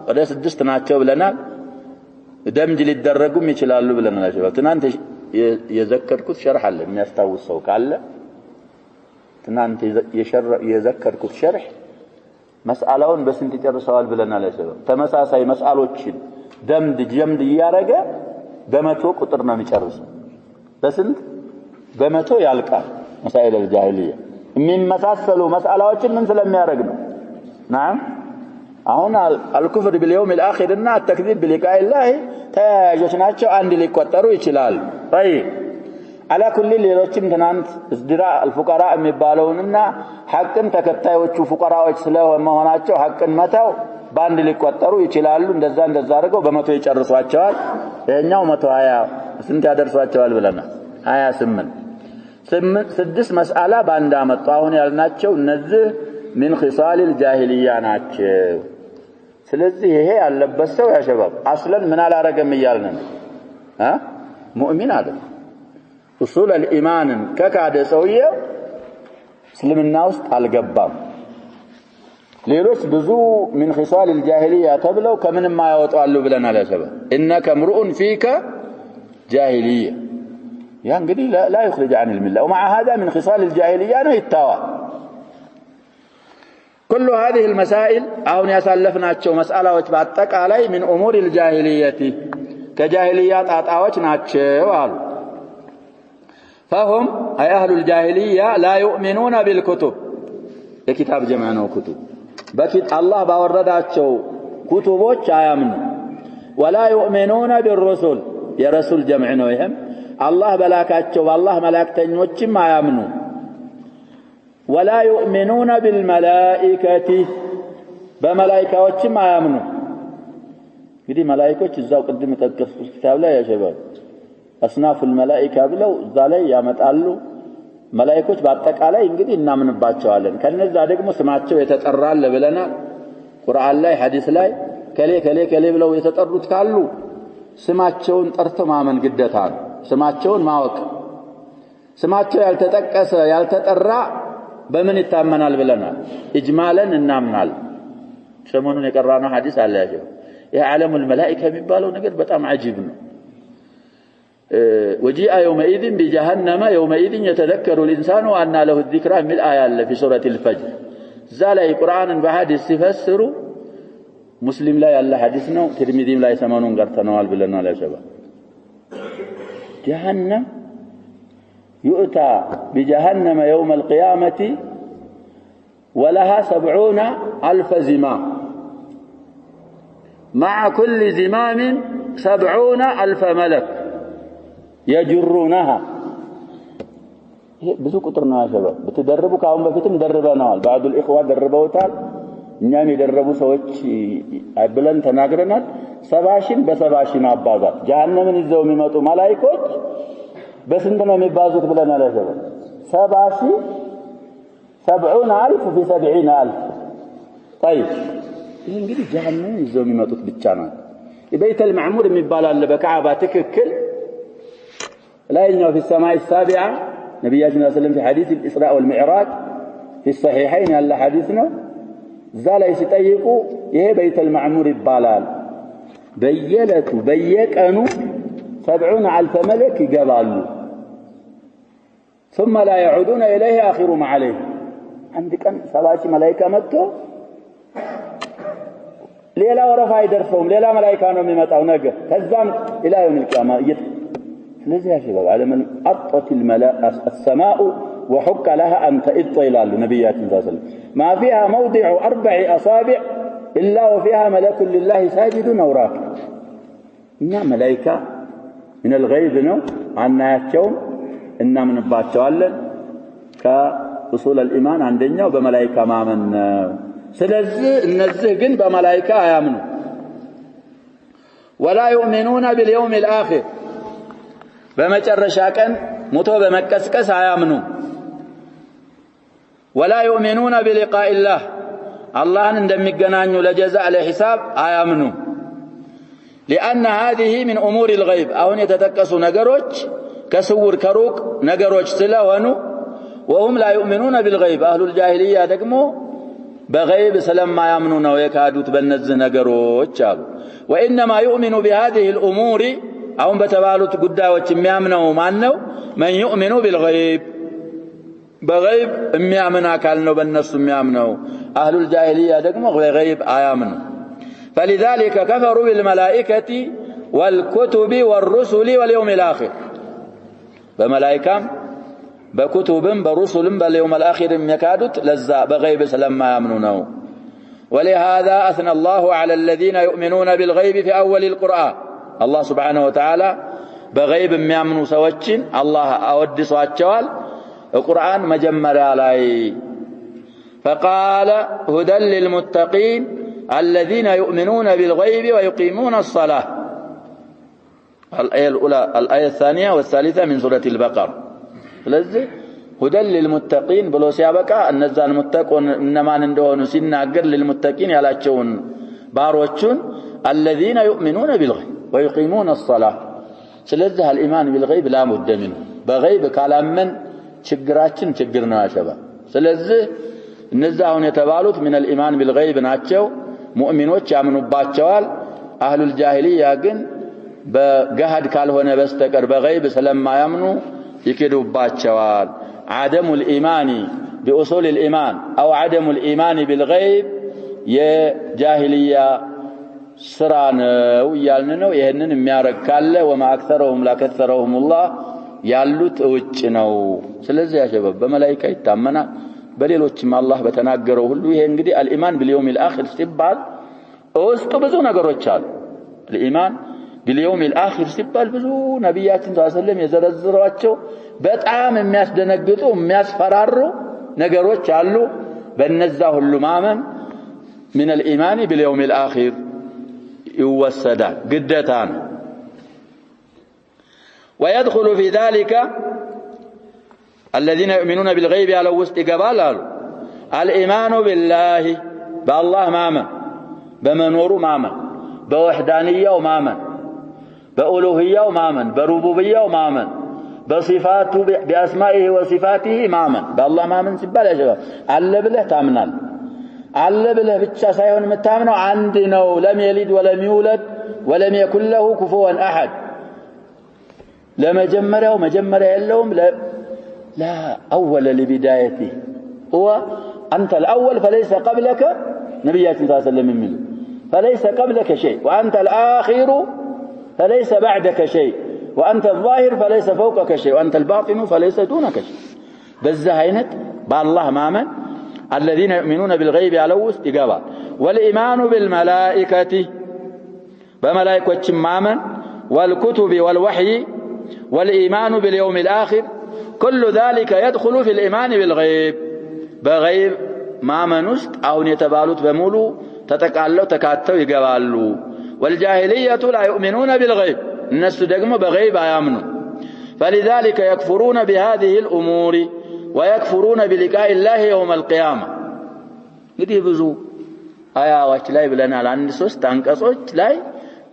Speaker 1: ወደ 6 ናቸው ብለናል ደምጅ ሊደረጉም ይችላሉ ብለናል ትናንት የዘከርኩት ሸርህ አለ የሚያስታውሰው ካለ ትናንት የዘከርኩት ሸርህ መስአላውን በስንት ይጨርሰዋል ብለናል ያሰበው ተመሳሳይ መስአሎችን ጀምድ ያረገ በመቶ ቁጥር ነው የሚጨርሰው በስንት በመቶ ያልቃል መሳኢል الجاهليه የሚመሳሰሉ መስአላዎችን ምን ስለሚያረግ ነው نعم አሁን الكفر باليوم الاخر እና التكذيب بلقاء الله ተያያዦች ናቸው አንድ ሊቆጠሩ ይችላል طيب على كل ሌሎችም ትናንት እስድራ الفقراء የሚባለውንና ሐቅን ተከታዮቹ ፉቀራዎች ስለመሆናቸው ሐቅን መታው ባንድ ሊቆጠሩ ይችላሉ እንደዛ አድርገው በመቶ ይጨርሷቸዋል የኛው 120 ስንት ያደርሷቸዋል ብለናል 28 6 መስአላ ባንድ አመጡ አሁን ያልናቸው እነዚህ من خصال الجاهلية ናቸው ስለዚህ ይሄ ያለበት ሰው ያ ሸባብ አስለን ምን አላረገም ይያልነን ሙእሚን አይደል اصول الايمان ከካደ ሰውየው እስልምና ውስጥ አልገባም ሌሎች ብዙ من خصال الجاهلية ተብለው ከምንም ያወጣሉ ብለናል ያ ሸባብ انك امرؤ فيك جاهلية ያ እንግዲህ لا يخرج عن المله ومع هذا من خصال الجاهليه ነው ይታዋል كل هذه المسائل አሁን ያሳለፍናቸው መስአላዎች በአጠቃላይ من امور الجاهليه ከጃሂልያ ጣጣዎች ናቸው አሉ فهم اي اهل الجاهليه لا يؤمنون بالكتب የኪታብ ጀማዓ ነው كتب በፊት አላህ ባወረዳቸው ኩቱቦች አያምኑ ولا يؤمنون بالرسل የረሱል ጀምዕ ነው ይሄም አላህ በላካቸው በአላህ መላእክተኞችም አያምኑ ولا يؤمنون بالملائكه በመላእክቶችም አያምኑ እንግዲህ መላእክቶች እዛው ቅድም ተጠቀሱት ኪታብ ላይ ያሸባል አስናፍ الملائكه ብለው እዛ ላይ ያመጣሉ መላእክቶች በአጠቃላይ እንግዲህ እናምንባቸዋለን ከነዛ ደግሞ ስማቸው የተጠራል ብለናል ቁርአን ላይ ሐዲስ ላይ ከሌ ብለው የተጠሩት ካሉ ስማቸውን ጠርቶ ማመን ግዴታ ነው ስማቸውን ማወቅ ስማቸው ያልተጠቀሰ ያልተጠራ በምን ይታመናል ብለናል ኢጅማለን እናምናል ሰሞኑን የቀራነው ሐዲስ አለ ያለው ይሄ ዓለሙል መላእክት የሚባለው ነገር በጣም አጂብ ነው وجيء يومئذ بجهنم يومئذ يتذكر الإنسان وأن له الذكرى من الآيات في سورة الفجر زال القرآن بحديث يفسر مسلم لا يلا حديثنا ترمذي لا يسمعون قرتنوال بلنا لا شباب جهنم يؤتى بجهنم يوم القيامة ولها 70,000 زمام مع كل زمام 70,000 ملك يجرونها ብዙ ቁጥር ነው ያሸበ በተደረቡ ካሁን በፊትም ደርበናል بعض الاخوه ደርበውታል እኛም የደረቡ ሰዎች አይብለን ተናግረናል 70,000 በ70,000 አባዛት ጀሃነምን ይዘው የሚመጡ መላእክቶች በስንት ነው የሚባዙት ብለናል ያሸበ 70,000 70,000 في 70,000 طيب ይሄ እንግዲህ ጀሃነምን ይዘው የሚመጡት ብቻ ነው የቤተ المعمور የሚባል አለ በካዕባ ትክክል لا ينو في السماء السابعة نبينا صلى الله عليه وسلم في حديث الإسراء والمعراج في الصحيحين يلا حديثنا زال يستيقوا إيه بيت المعمور الضلال بيلتوا بيكنوا 70,000 ملك قبالوا ثم لا يعودون إليه آخر ما عليه عندك 70 ملائكة متوا ليلا ورفع يدرسهم ليلا ملائكة نوم يمتعوا نقر كذام إلى يوم القيامة لذا يا شباب على من أطت السماء وحك لها أن تئط إلى النبي صلى الله عليه وسلم ما فيها موضع 4 أصابع إلا وفيها ملك لله ساجد أو راكع إنها ملائكة من الغيب عنا يتشون إنها من باتشوالا كأصول الإيمان عندنا وبملائكة ما من سلزه النزه بملائكة آيامنوا ولا يؤمنون باليوم الآخر በመጨረሻ ቀን ሞቶ በመቀስቀስ አያምኑ ولا يؤمنون بلقاء الله አላህን እንደሚገናኙ ለጀዛእ ለሂሳብ አያምኑ لأن هذه من أمور الغيب አሁን የተጠቀሱ ነገሮች ከስውር ከሩቅ ነገሮች ስለሆኑ وهم لا يؤمنون بالغيب أهل الجاهلية ደግሞ በغيب ስለማያምኑ ነው የካዱት በእነዚህ ነገሮች አሉ وإنما يؤمن بهذه الأمور አሁን በተባሉት ጉዳዮች የሚያምነው ማን ነው من يؤمن بالغيب በغيب የሚያምን አካል ነው በእነሱ የሚያምነው اهل الجاهليه ደግሞ በغيب አያምኑ فلذلك كفروا بالملائكه والكتب والرسل واليوم الاخر በመላእክታም በኩቱብም በሩሱልም በየውም الاخر የሚካዱት ለዛ በغيب ስለማያምኑ ነው ولهذا اثنى الله على الذين يؤمنون بالغيب في اول القرآن الله سبحانه وتعالى بغيب የሚያምኑ ሰዎችን አላህ አወድሷቸዋል القرآن مجمريا لاي فقال هدى للمتقين الذين يؤمنون بالغيب ويقيمون الصلاة الآية الأولى الآية الثانية والثالثة من سورة البقرة لذي هدى للمتقين بلو سيابكا النزان متقون إنما ندهون سناقر للمتقين يلاچون باروچون الذين يؤمنون بالغيب ويقيمون الصلاة سلذها الإيمان بالغيب لا مد منه بغيب كلام من ችግራችን ችግር ነው አሸባ ስለዚህ እነዛውን የተባሉት من الإيمان بالغيب ናቸው ሙእሚኖች ያምኑባቸዋል አህሉል ጃሂልያ ግን በገሃድ ካልሆነ በስተቀር በغيب ስለማያምኑ ይክዱባቸዋል عدم الإيمان بأصول الإيمان أو عدم الإيمان بالغيب የጃሂልያ ስራ ነው ያልን ነው ይሄንን የሚያረግ ካለ وما اكثرهم لا كثرهم الله ያሉት ውጭ ነው ስለዚህ ያሸበብ በመላእክት ይታመናል በሌሎችም አላህ በተናገረው ሁሉ ይሄ እንግዲህ الإيمان باليوم الآخر ሲባል ውስጡ ብዙ ነገሮች አሉ الإيمان باليوم الآخر ሲባል ብዙ ነብያችን ሰለላሁ የዘረዘሯቸው በጣም የሚያስደነግጡ የሚያስፈራሩ ነገሮች አሉ በእነዛ ሁሉ ማመን من الإيمان باليوم الآخر يوسدا قدتان ويدخل في ذلك الذين يؤمنون بالغيب على وسط قبال الإيمان بالله بالله مامن بمنور مامن بوحدانية ومامن بألوهية ومامن بربوبية ومامن بصفاته بأسمائه وصفاته مامن بالله مامن سبال يا شباب على بالله تامنال على بالله ብቻ ሳይሆን መታመነው አንድ ነው لم يلد ولم يولد ولم يكن له كفوا احد ለመጀመሪያው መጀመሪያ የለውም لا اول لبدايته هو انت الاول فليس قبلك نبيات صلى الله عليه وسلم منه فليس قبلك شيء وانت الاخر فليس بعدك شيء وانت الظاهر فليس فوقك شيء وانت الباطن فليس دونك شيء بذا አይነት بالله ማመን الذين يؤمنون بالغيب على استجابة والإيمان بالملائكة بملائكة مامن والكتب والوحي والإيمان باليوم الآخر كل ذلك يدخل في الإيمان بالغيب بغيب مامن است أو يتبالوت بمولو تتكالو تكاتو يقبالو والجاهلية لا يؤمنون بالغيب الناس دقموا بغيب آيامنوا فلذلك يكفرون بهذه الأمور ويكفرون بلقاء الله يوم القيامة እንግዲህ ብዙ አያዎች ላይ ብለናል አንድ ሶስት አንቀጾች ላይ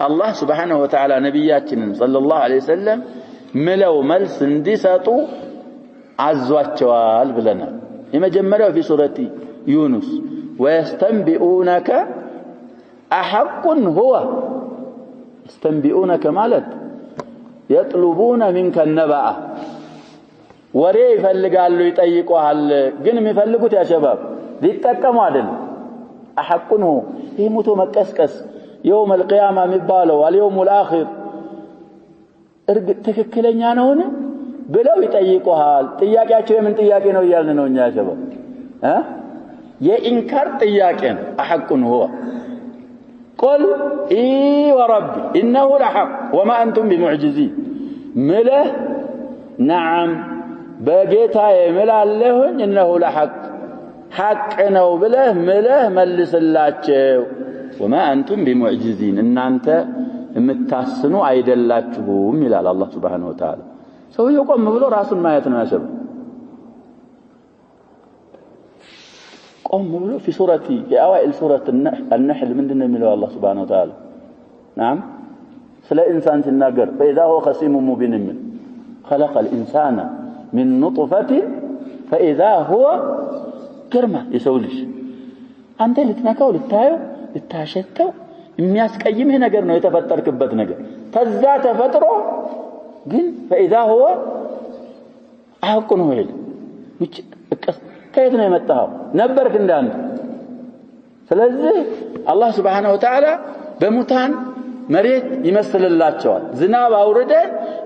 Speaker 1: አላህ Subhanahu Wa Ta'ala ነብያችንን ሰለላሁ ዐለይሂ ወሰለም ምለው መልስ እንዲሰጡ አዟቸዋል ብለናል የመጀመሪያው في سورة يونس ويستنبئونك أحق هو يستنبئونك ማለት يطلبون منك النبأ ወሬ ይፈልጋሉ ይጠይቁሃል ግን የሚፈልጉት ያ ሸባብ ሊጠቀሙ አይደል አሐቁን ይሙቱ መቀስቀስ يوم القيامه የሚባለው اليوم الاخر ትክክለኛ ነውን ብለው ይጠይቁሃል ጥያቄያቸው የምን ጥያቄ ነው ይያልን ነው እኛ ሸባብ የኢንካር ጥያቄ ነው አሐቁን هو قل اي وربي انه لحق وما انتم بمعجزين مله نعم በጌታዬ እምላለሁኝ انه لحق حق ነው ብለህ ምለህ መልስላቸው وما انتم بمعجزين እናንተ የምታስኑ አይደላችሁም ይላል አላህ Subhanahu Wa Ta'ala ሰውየው ቆም ብሎ ራሱን ማየት ነው ያሰበው ቆም ብሎ في سورة في اوائل سورة النحل ምንድነው የሚለው አላህ Subhanahu Wa Ta'ala نعم ስለ ኢንሳን ሲናገር فاذا هو خصيم مبين خلق الانسان من نطفة فإذا هو كرمة يسولش أنت لتنكو لتايو لتاشتو የሚያስቀይምህ ነገር ነው የተፈጠርክበት ነገር ተዛ ተፈጥሮ ግን فإذا هو حق ነው ይል ከየት ነው የመጣው ነበርክ እንዳንተ ስለዚህ አላህ Subhanahu Wa Ta'ala በሙታን መሬት ይመስልላቸዋል ዝናብ አውርደ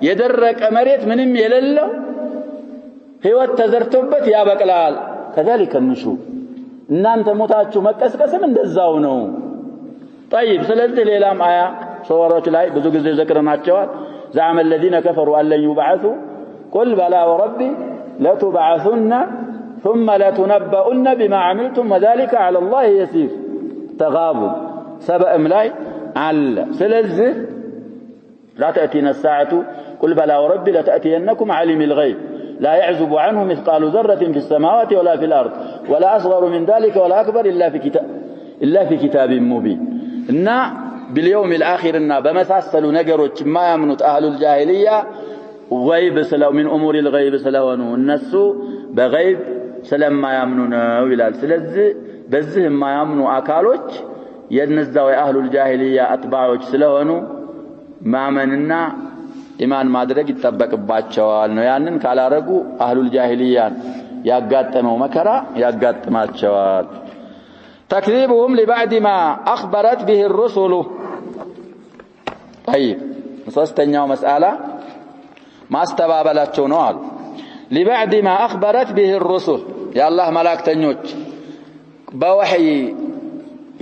Speaker 1: የደረቀ መሬት ምንም የሌለው ህይወት ተዘርቶበት ያበቅላል كذلك النشور እናንተ ሞታችሁ መቀስቀስም እንደዛው ነው طيب ስለዚህ ሌላም አያ ሱራዎች ላይ ብዙ ጊዜ ዘክረናቸዋል زعم الذين كفروا ان لن يبعثوا قل بلى وربي لتبعثن ثم لتنبؤن بما عملتم وذلك على الله يسير تغابن سبأ ملاي على ስለዚህ لا تأتينا الساعة قل بلى وربي لتأتينكم عالم الغيب لا يعزب عنه مثقال ذرة في السماوات ولا في الأرض ولا أصغر من ذلك ولا أكبر إلا في كتاب مبين إن باليوم الآخر إن بمساسلوا نجروا ما يمنت أهل الجاهلية غيب سلو من أمور الغيب سلوانو الناس بغيب سلم ما يمنون ويلال سلز بزهم ما يمنوا أكالوش ينزوا أهل الجاهلية أتباعوش سلوانو ما مننا ኢማን ማድረግ ይተበቅባቸዋል ነው ያንን ካላረጉ አህሉል ጃሂልያን ያጋጠመው መከራ ያጋጥማቸዋል تكذيبهم لبعد ما أخبرت به الرسل طيب ሶስተኛው መስአላ ማስተባበላቸው ነው አሉ لبعد ما أخبرت به الرسل يا الله መላእክተኞች በወህይ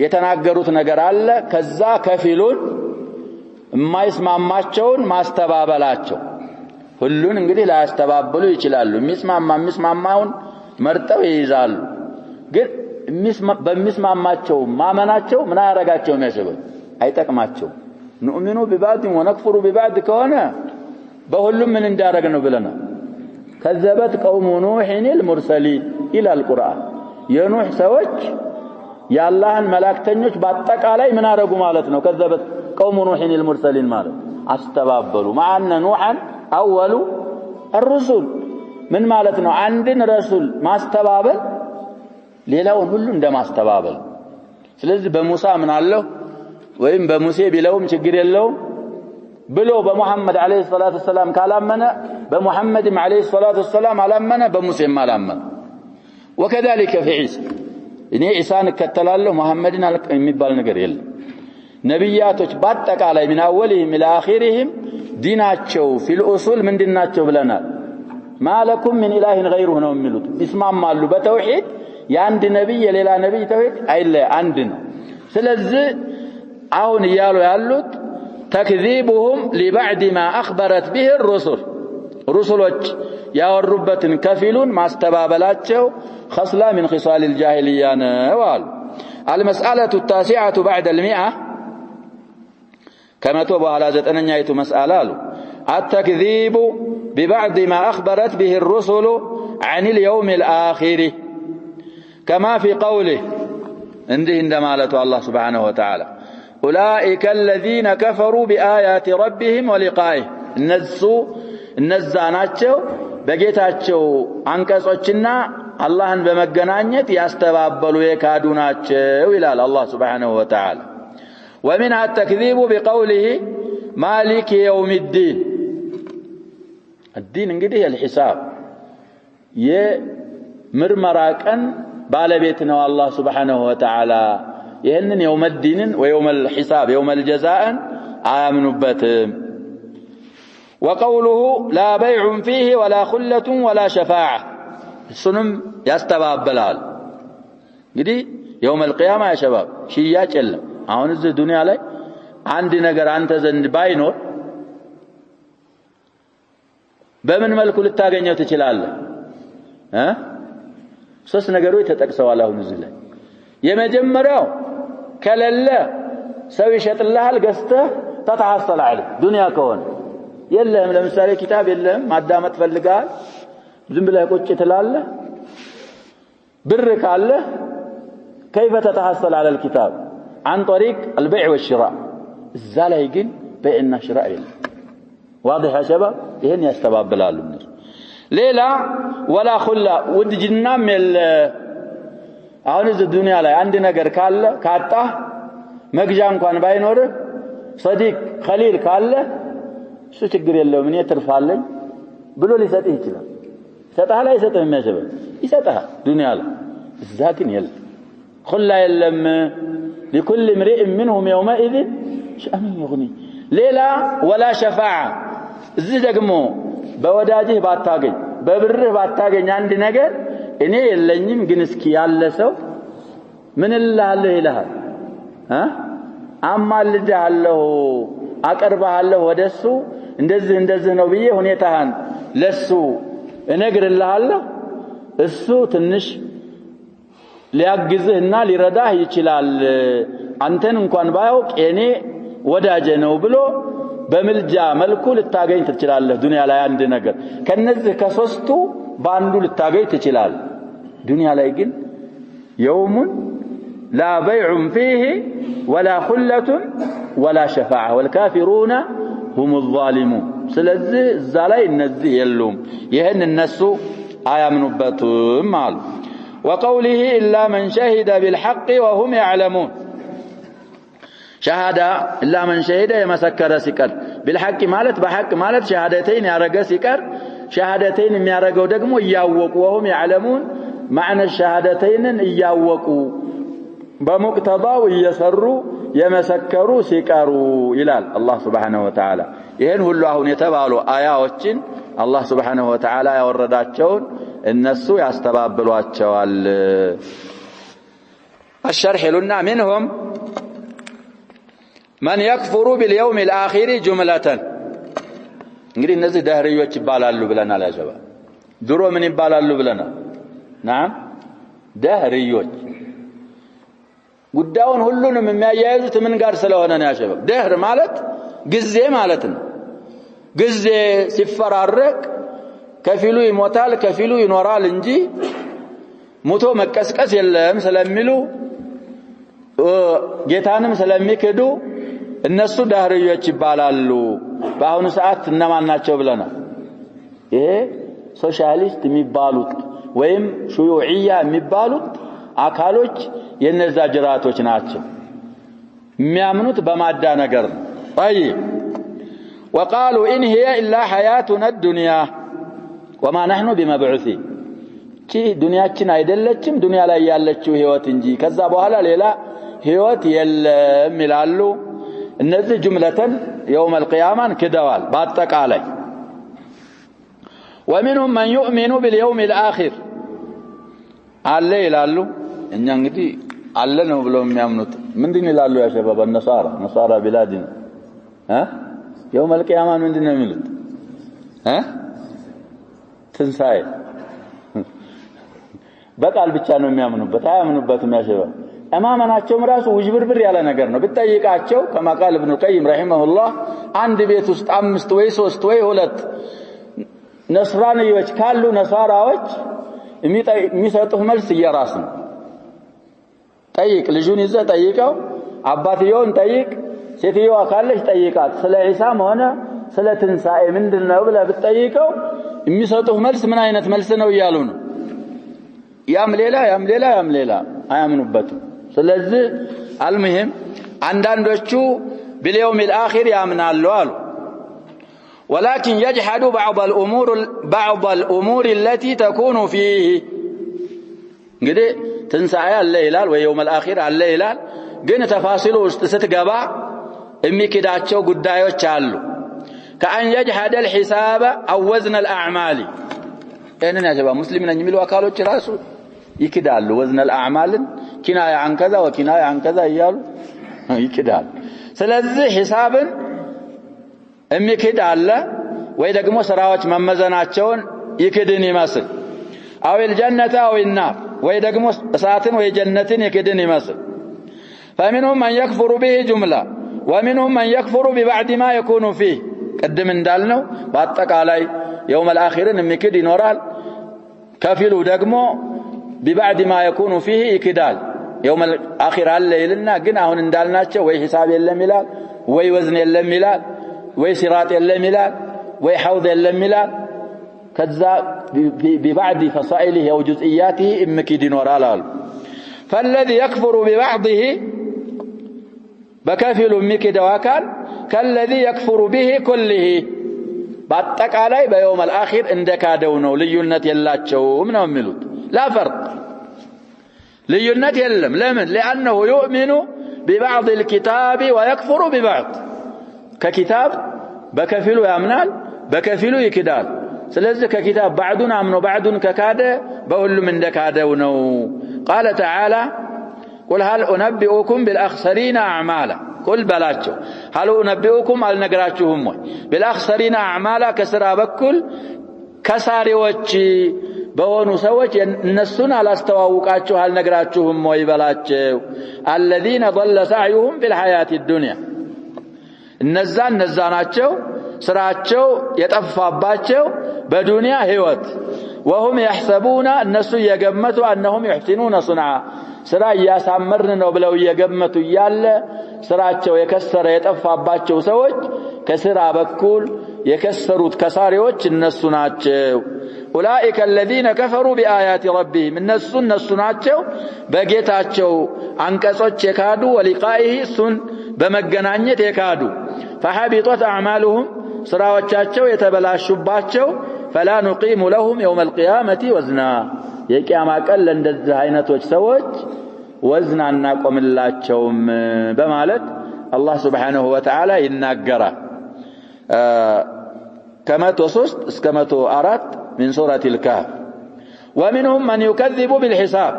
Speaker 1: የተናገሩት ነገር አለ ከዛ ከፊሉን የማይስማማቸውን ማስተባበላቸው ሁሉን እንግዲህ ላያስተባብሉ ይችላሉ የሚስማማውን መርጠው ይይዛሉ ግን በሚስማማቸው ማመናቸው ምን ያረጋቸው የሚያስበው አይጠቅማቸው نؤمن ببعض ونكفر ببعض ከሆነ በሁሉም ምን እንዳረግ ነው ብለና كذبت قوم نوح المرسلين الى القرآن የኑህ ሰዎች የአላህን መላእክተኞች በአጠቃላይ ምን አረጉ ማለት ነው كذبت قوم نوح المرسلين ማለት አስተባበሉ ማአነ ኑሐን አወሉ الرسل ምን ማለት ነው አንድን ረሱል ማስተባበል ሌላውን ሁሉ እንደማስተባበል ስለዚህ በሙሳ ምን አለው ወይም በሙሴ ቢለውም ችግር የለውም ብሎ በመሐመድ አለይሂ ሰላቱ ሰላም ካላመነ በመሐመድም አለይሂ ሰላቱ ሰላም አላመነ በሙሴም አላመነ وكذلك في عيسى እኔ ኢሳን እከተላለሁ መሐመድን የሚባል ነገር የለም ነብያቶች በአጠቃላይ من اولهم الى اخرهم ዲናቸው في الاصول ምንድናቸው ብለናል ما لكم من اله غيره ነው የሚሉት ይስማማሉ በተውሂድ የአንድ ነብይ የሌላ ነብይ ተውሂድ አይለ አንድ ነው ስለዚህ አሁን ይያሉ ያሉት تكذيبهم لبعد ما أخبرت به الرسل رسلوች ያወሩበትን ከፊሉን ማስተባበላቸው خصلة من خصال الجاهلية نوال المسألة التاسعة بعد 100 كما توبوا على زتنኛይቱ مسألة التكذيب ببعض ما أخبرت به الرسل عن اليوم الآخر كما في قوله عندما قال الله سبحانه وتعالى أولئك الذين كفروا بآيات ربهم ولقائه እነዛናቸው በጌታቸው አንቀጾችና አላህን በመገናኘት ያስተባበሉ የካዱ ናቸው ይላል አላህ Subhanahu Wa Ta'ala ومنها التكذيب بقوله مالك يوم الدين الدين እንግዲህ الحساب የምርመራ ቀን ባለቤት ነው አላህ Subhanahu Wa Ta'ala ይሄንን يوم الدين ويوم الحساب يوم الجزاء አያምኑበትም وقوله لا بيع فيه ولا خلة ولا شفاعة السنم يستبابلال እንግዲህ يوم القيامة يا شباب ሽያጭ የለም አሁን እዚህ ዱንያ ላይ አንድ ነገር አንተ ዘንድ ባይኖር በምን መልኩ ልታገኘው ትችላለህ ሶስት ነገሮች ተጠቅሰዋል አሁን እዚህ ላይ የመጀመሪያው ከለለ ሰው ይሸጥልሃል ገዝተህ ተተሐሰል عليه ዱንያ ከሆነ የለም ለምሳሌ ኪታብ የለም ማዳመጥ ፈልጋል ዝም ብለህ ቁጭ ትላለህ ብር ካለ كيف تتحصل على الكتاب عن طريق البيع والشراء الزاله يقين بيعنا شراء واضح يا شباب ይሄን ያስተባብላሉ እነሱ ሌላ ولا خلا ወድጅናም የለ አሁን እዚህ ዱንያ ላይ አንድ ነገር ካለ ካጣህ መግዣ እንኳን ባይኖር صديق خليل ካለ እሱ ችግር የለውም እኔ ትርፋለኝ ብሎ ሊሰጥህ ይችላል ሰጣህ ላይ ሰጠህ የሚያሰበ ይሰጣህ ዱንያ ላይ እዛ ግን የለ خلا የለም لكل امرئ منهم يومئذ شأن يغني ሌላ ولا شفاعة እዚህ ደግሞ በወዳጅህ ባታገኝ በብርህ ባታገኝ አንድ ነገር እኔ የለኝም ግን እስኪ ያለ ሰው ምን እልሃለሁ ይልሃል አማልድሃለሁ አቀርባለሁ ወደሱ እንደዚህ ነው ብዬ ሁኔታህን ለሱ እነግርልሃለሁ እሱ ትንሽ ሊያግዝህና ሊረዳህ ይችላል አንተን እንኳን ባያውቅ እኔ ወዳጄ ነው ብሎ በመልጃ መልኩ ልታገኝ ትችላለህ ዱንያ ላይ አንድ ነገር ከነዚህ ከሶስቱ ባንዱ ልታገኝ ትችላለህ ዱንያ ላይ ግን يوم لا بيع فيه ولا خلة ولا شفاعة والكافرون هم الظالمون ስለዚህ እዛ ላይ እነዚህ የሉም ይሄን እነሱ አያምኑበትም አሉ وقوله إلا من شهد بالحق وهم يعلمون شهادة إلا من شهد يمسكر سكر بالحق ማለት በሐቅ ማለት ሸሃደተይን ያረገ ሲቀር ሸሃደተይን የሚያረገው ደግሞ እያወቁ ወهم يعلمون معنى الشهادتين እያወቁ በሙቅተዳው እየሰሩ የመሰከሩ ሲቀሩ ይላል አላህ Subhanahu Wa Ta'ala ይሄን ሁሉ አሁን የተባሉ አያዎችን አላህ Subhanahu Wa Ta'ala ያወረዳቸውን እነሱ ያስተባብሏቸዋል الشرح لنا منهم من يكفر باليوم الآخر جملة እንግዲህ እነዚህ ደህሪዮች ይባላሉ ብለናል ያጀባ ድሮ ምን ይባላሉ ብለናል نعم ደህሪዮች ጉዳዩን ሁሉንም የሚያያይዙት ምን ጋር ስለሆነ ነው ያጀባ ደህር ማለት ጊዜ ማለት ነው ጊዜ ሲፈራረቅ ከፊሉ ይሞታል ከፊሉ ይኖራል እንጂ ሞቶ መቀስቀስ የለም ስለሚሉ ጌታንም ስለሚክዱ እነሱ ዳህሪዮች ይባላሉ በአሁኑ ሰዓት እነማን ናቸው ብለናል ይሄ ሶሻሊስት የሚባሉት ወይም ሹዩዕያ የሚባሉት አካሎች የነዛ ጅራቶች ናቸው የሚያምኑት በማዳ ነገር ነው طيب وقالوا ان هي الا حياتنا الدنيا وما نحن بمبعوثين ዱንያችን አይደለችም ዱንያ ላይ ያለችው ህይወት እንጂ ከዛ በኋላ ሌላ ህይወት የለም ይላሉ እነዚህ ጅምለተን يوم القيامة كدوال በአጠቃላይ ومنهم من يؤمن باليوم الآخر አለ ይላሉ እኛ እንግዲህ አለ ነው ብለው የሚያምኑት ምንድን ይላሉ ያ ሸባብ ነሳራ ቢላዲን يوم القيامة ምንድን ነው የሚሉት ትንሳኤ በቃል ብቻ ነው የሚያምኑበት አያምኑበትም ያሸባ እማመናቸው ራሱ ውጅብርብር ያለ ነገር ነው ብትጠይቃቸው كما قال ابن القيم رحمه الله አንድ ቤት ውስጥ 5 ወይ 3 ወይ 2 ነስራንዮች ካሉ ነሳራዎች የሚሰጡህ መልስ እየራስ ነው ጠይቅ ልጁን ይዘህ ጠይቀው አባትየውን ጠይቅ ሴትየዋ ካለች ጠይቃት ስለ ዒሳም ሆነ ስለ ትንሳኤ ምንድነው ብለህ ብትጠይቀው የሚሰጡህ መልስ ምን አይነት መልስ ነው ይያሉ ነው ያም ሌላ አያምኑበትም ስለዚህ አልሙሂም አንዳንዶቹ باليوم الآخر ያምናሉ አሉ ولكن يجحد بعض الأمور التي تكون فيه እንግዲህ ትንሳኤ አለ ይላል ወይ يوم الآخر አለ ይላል ግን ተፋሲሉ ውስጥ ስትገባ የሚክዳቸው ጉዳዮች አሉ كأن يجحد الحساب أو وزن الأعمال እነኛ ያጀባ ሙስሊም ነኝ የሚሉ አካሎች ራሱ ይክዳሉ وزن الأعمال كناية عن كذا وكناية عن كذا እያሉ ይክዳሉ ስለዚህ ሂሳብን የሚክድ አለ ወይ ደግሞ ስራዎች መመዘናቸውን ይክድን ይመስል አው الجنة أو النار ወይ ደግሞ እሳትን ወይ ጀነትን ይክድን ይመስል فمنهم من يكفر به جملة ومنهم من يكفر ببعض ما يكون فيه قدم እንዳልነው በአጠቃላይ يوم الآخر የሚክድ ይኖራል ከፊሉ ደግሞ ببعض ما يكون فيه ይክዳል يوم الآخر አለ ይልና ግን አሁን እንዳልናቸው ወይ ሂሳብ የለም ይላል ወይ ወዝን የለም ይላል ወይ ሲራጥ የለም ይላል ወይ ሐውድ የለም ይላል ከዛ ببعض فصائله او جزئياته امكد ይኖራል አሉ فالذي يكفر ببعضه በከፊሉ የሚክደው አካል كالذي يكفر به كله በአጠቃላይ በيوم الآخر እንደካደው ነው ልዩነት የላቸውም ነው የሚሉት لا فرق ልዩነት የለም ለምን لانه يؤمن ببعض الكتاب ويكفر ببعض ከኪታብ በከፊሉ ያምናል በከፊሉ ይክዳል ስለዚህ ከኪታብ بعضን አምኖ بعضን ከካደ በሁሉም እንደካደው ነው قال تعالى قل هل انبئكم بالاخسرين اعمالا قل بلاچو هل انبئكم አልነግራችሁም ወይ بالاخسرين اعمالا ከስራ በኩል ከሳሪዎች በሆኑ ሰዎች እነሱን አላስተዋውቃችሁ አልነግራችሁም ወይ በላቸው الذين ضل سعيهم في الحياة الدنيا እነዛ ናቸው ስራቸው የጠፋባቸው በዱንያ ህይወት وهم يحسبون እነሱ የገመቱ انهم يحسنون صنعا ስራ ያሳመርን ነው ብለው የገመቱ ያለ ስራቸው የከሰረ የጠፋባቸው ሰዎች ከስራ በኩል የከሰሩት ከሳሪዎች እነሱ ናቸው اولئك الذين كفروا بآيات ربهم እነሱ ናቸው በጌታቸው አንቀጾች የካዱ ወሊቃኢህ እሱን በመገናኘት የካዱ فحبطت أعمالهم ስራዎቻቸው የተበላሹባቸው فلا نقيم لهم يوم القيامة وزنا የቂያማ ቀን ለእንደዚህ አይነቶች ሰዎች ወዝን አናቆምላቸውም በማለት አላህ Subhanahu Wa Ta'ala ይናገራል ከ103 እስከ 104 من سورة الكهف ومنهم من يكذب بالحساب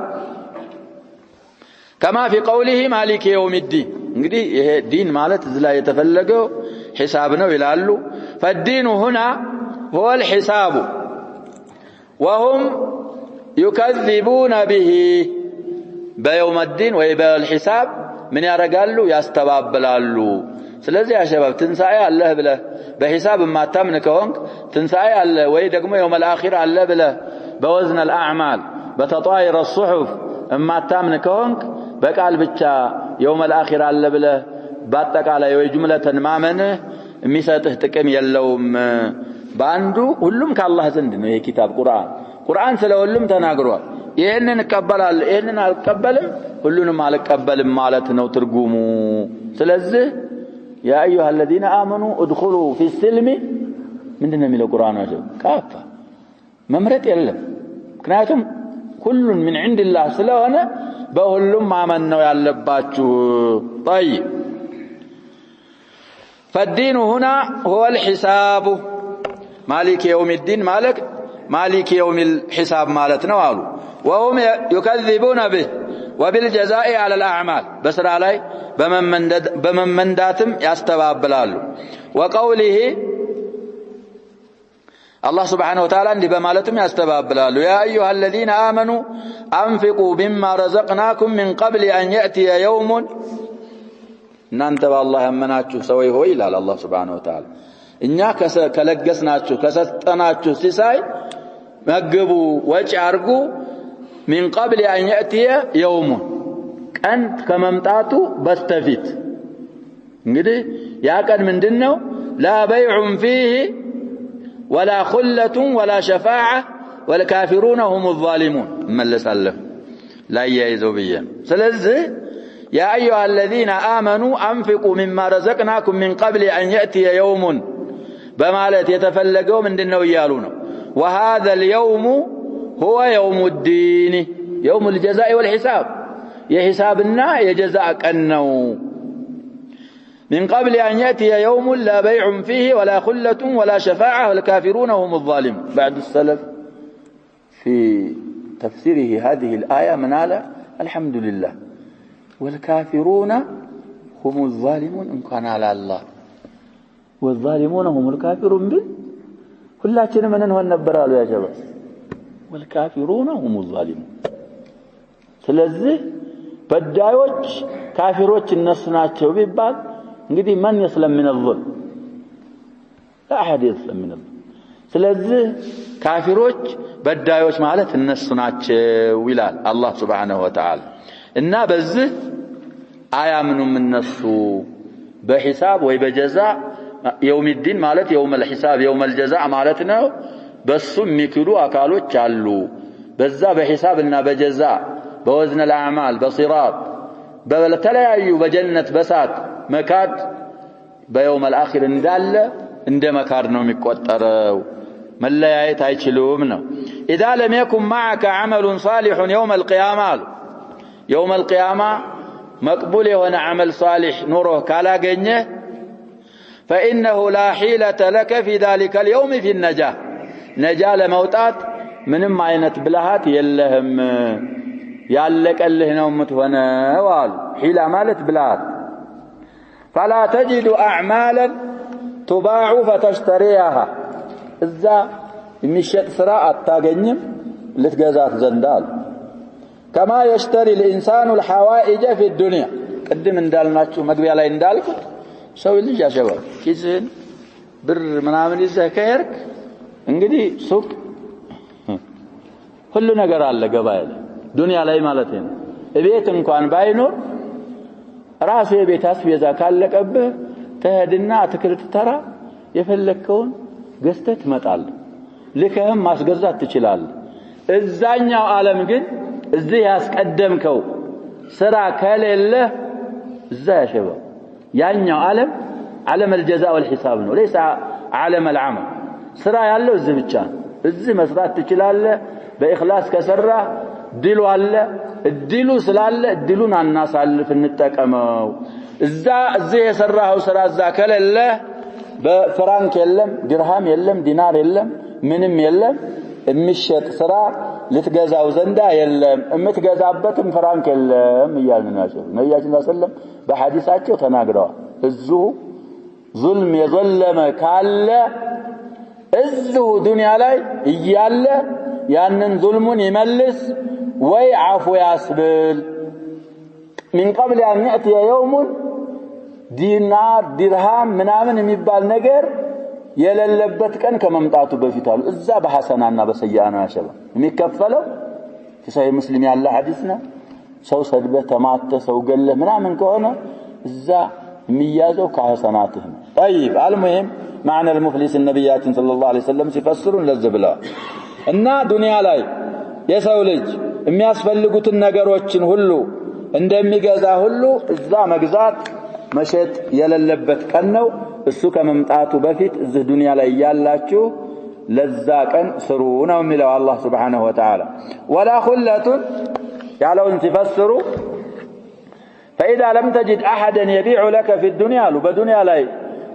Speaker 1: كما في قوله مالك يوم الدين እንግዲህ ይሄ ዲን ማለት እዚህ ላይ የተፈለገው ሒሳብ ነው ይላሉ فالدين هنا هو الحساب وهم يكذبون به بيوم الدين وبالحساب من ያረጋሉ ያስተባብላሉ ስለዚህ ያሸባብ ትንሳኤ አለህ ብለህ በሂሳብ ማታምን ከሆንክ ትንሳኤ አለ ወይ ደግሞ يوم الاخر አለ ብለህ بوزن الاعمال بتطاير الصحف ማታምን ከሆንክ በቃል ብቻ يوم الاخر አለ ብለህ በአጠቃላይ ወይ ጅምለተን ማመን የሚሰጥህ ጥቅም የለውም ባንዱ ሁሉም ከአላህ ዘንድ ነው ይሄ ኪታብ ቁርአን ስለሁሉም ተናግሯል ይሄንን እቀበላለሁ ይሄንን አልቀበልም ሁሉንም አልቀበልም ማለት ነው ትርጉሙ ስለዚህ يا ايها الذين امنوا ادخلوا في السلم ምንድነው የሚለው ቁርአን ካፋ መምረጥ የለም ምክንያቱም ሁሉን من عند الله ስለሆነ በሁሉም ማመን ነው ያለባችሁ طيب فالدين هنا هو الحساب مالك يوم الدين مالك يوم الحساب مالتنا قالوا وهم يكذبون به وبالجزاء على الأعمال بسر علي بمن منداتم يستبابلالو وقوله الله سبحانه وتعالى عندي بمالتم يستبابلالو يا أيها الذين آمنوا أنفقوا مما رزقناكم من قبل أن يأتي يوم እናንተ በአላህ ያመናችሁ ሰዎች ሆይ ይላል አላህ Subhanahu Wa Ta'ala እኛ ከለገስናችሁ ከሰጠናችሁ ሲሳይ መግቡ ወጪ አርጉ من قبل أن يأتي يوم ቀን ከመምጣቱ በስተፊት እንግዲህ ያ ቀን ምንድነው لا بيع فيه ولا خلة ولا شفاعة والكافرون هم الظالمون ملسالله لا يعيذوا بيا ስለዚህ يا أيها الذين آمنوا أنفقوا مما رزقناكم من قبل أن يأتي يوم بمالت يتفلقوا من دنو يالون وهذا اليوم هو يوم الدين يوم الجزاء والحساب يحسابنا يجزاءك أنه من قبل أن يأتي يوم لا بيع فيه ولا خلة ولا شفاعة والكافرون هم الظالمون بعد السلف في تفسيره هذه الآية مناله الحمد لله والكافرون هم الظالمون إن كان على الله والظالمون هم الكافرون به كلاتنا من هو النبرال يا جماعة والكافرون هم الظالمون ስለዚህ በዳዮች ካፊሮች እነሱ ናቸው ቢባል እንግዲህ ማን يسلم من الظلم لا احد يسلم من الظلم ስለዚህ ካፊሮች በዳዮች ማለት እነሱ ናቸው ይላል አላህ Subhanahu Wa Ta'ala እና በዚህ አያምኑም እነሱ በሂሳብ ወይ በጀዛ يوم الدين ማለት يوم الحساب يوم الجزاء ማለት ነው በሱ የሚክዱ አካሎች አሉ በዛ በሂሳብና በጀዛ በወዝን الأعمال በصراط በተለያዩ በጀነት በሳት መካድ በيوم الآخر እንዳለ እንደ መካድ ነው የሚቆጠረው መለያየት አይችሉም ነው إذا لم يكن معك عمل صالح يوم القيامة يوم القيامة مقبول هنا عمل صالح نوره كالا جنيه فإنه لا حيلة لك في ذلك اليوم في النجاة نجاة لموتات من معينة بلهات يلهم يالك اللي هنا ومتونا وال حيلة مالت بلهات فلا تجد أعمالا تباع فتشتريها إذا مشيت سراء التاقنم لتجازات زندال كما يشتري الإنسان الحوائج في الدنيا قدم اندالناچو مغبيا ላይ እንዳልኩት ሰው ልጅ ያሸባል ኪስን ብር ምናምን ይዘህ ከሄድክ እንግዲህ ሱቅ ሁሉ ነገር አለ ገበያ ላይ ዱንያ ላይ ማለት ነው እቤት እንኳን ባይኖር ራሱ የቤት አስቤዛ ካለቀብህ ተሄድና አትክልት ተራ የፈለከውን ገዝተህ ትመጣለህ ልከህም ማስገዛት ትችላለህ እዛኛው ዓለም ግን እዚህ ያስቀደምከው ስራ ከሌለ እዛ ያሸባው ያኛው ዓለም ዓለም الجزاء والحساب ነው ليس ዓለም العمل ስራ ያለው እዚህ ብቻ እዚህ መስራት ትችላለህ በእخلاص ከሰራ ድሉ አለ እድሉ ስላለ እድሉን አናሳልፍ እንጠቀመው እዚህ የሰራው ስራ እዛ ከሌለ በፍራንክ የለም ድርሃም የለም ዲናር የለም ምንም የለም የሚሸጥ ስራ ልትገዛው ዘንዳ የለም እምትገዛበትም ፍራንክ የለም ይያልን ናቸው ነብያችን ሰለላሁ በሐዲሳቸው ተናግረዋል እዚሁ ዙልም የዘለመ ካለ እዚሁ ዱንያ ላይ እያለ ያንን ዙልሙን ይመልስ ወይ አፉ ያስብል من قبل ان ياتي يوم ዲናር ድርሃም ምናምን የሚባል ነገር የሌለበት ቀን ከመምጣቱ በፊት አሉ እዛ በሐሰናና በሰይአ ነው ያሸባ የሚከፈለው في ሙስሊም ያለ ሐዲስ ነው ሰው ሰድበህ ተማተ ሰው ገለ ምናምን ከሆነ እዛ የሚያዘው ከሐሰናትህ ነው طيب المهم معنى المفلس النبيات صلى الله عليه وسلم ሲፈስሩን ለዘብላ እና ዱንያ ላይ የሰው ልጅ የሚያስፈልጉትን ነገሮችን ሁሉ እንደሚገዛ ሁሉ እዛ መግዛት መሸጥ የሌለበት ቀን ነው እሱ ከመምጣቱ በፊት እዚህ ዱንያ ላይ ያላችሁ ለዛ ቀን ስሩ ነው የሚለው አላህ Subhanahu Wa Ta'ala ولا خلة ያለውን ሲፈስሩ فإذا لم تجد أحدا يبيع لك في الدنيا በዱንያ ላይ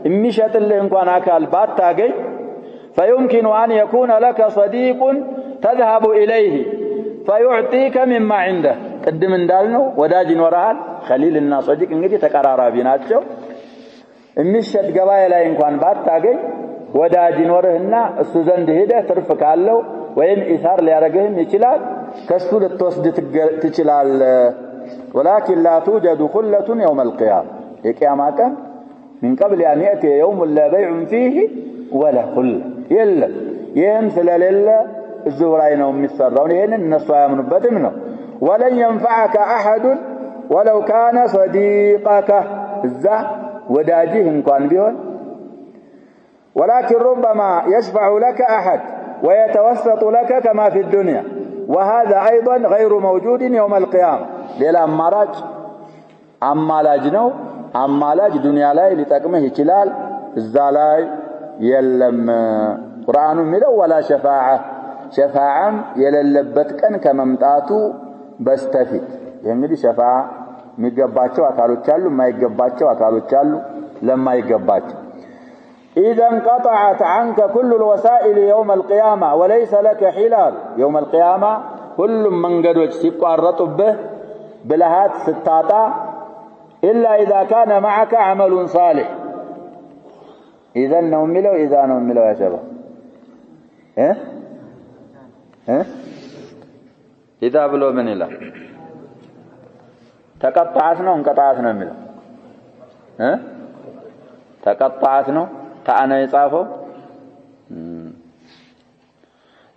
Speaker 1: የሚሸጥልህ እንኳን አካል ባታገኝ فيمكن أن يكون لك صديق تذهب إليه فيعطيك مما عنده قدم እንዳልነው ወዳጅ ይኖርሃል خليልና صديق እንግዲህ ተቀራራቢ ናቸው የሚሸጥ ገበያ ላይ እንኳን ባታገኝ ወዳጅ ይኖርህና እሱ ዘንድ ሄደህ ትርፍ ካለው ወይም ኢሳር ሊያረግህም ይችላል ከሱ ልትወስድ ትችላለህ ولكن لا توجد خلة يوم القيامة የቂያማ ቀን من قبل أن يأتي يوم لا بيع فيه ولا خلة يلا يهم ስለሌለ እዚሁ ላይ ነው የሚሰራው ይሄንን እነሱ አያምኑበትም ነው ولن ينفعك أحد ولو كان صديقك إذا وداجه انكان بيون ولكن ربما يشفع لك أحد ويتوسط لك كما في الدنيا وهذا أيضا غير موجود يوم القيامة ليلا أمالاج نو أمالاج دنيا لاي لتقمه يشلال الزالاي يلم قرآن ملو ولا شفاعة يللبتكن كممتاتو بستفيد يعني شفاعة የሚገባቸው አካሎች አሉ የማይገባቸው አካሎች አሉ ለማይገባቸው اذا انقطعت عنك كل الوسائل يوم القيامه وليس لك حلال يوم القيامه كل መንገዶች ሲቋረጡብህ ብልሃት ስታጣ الا اذا كان معك عمل صالح اذا ነው የሚለው يا شباب اذا ብሎ ምን ይላል ተቀጣዓት ነው እንቀጣዓት ነው የሚለው ተቀጣዓት ነው ታና የጻፈው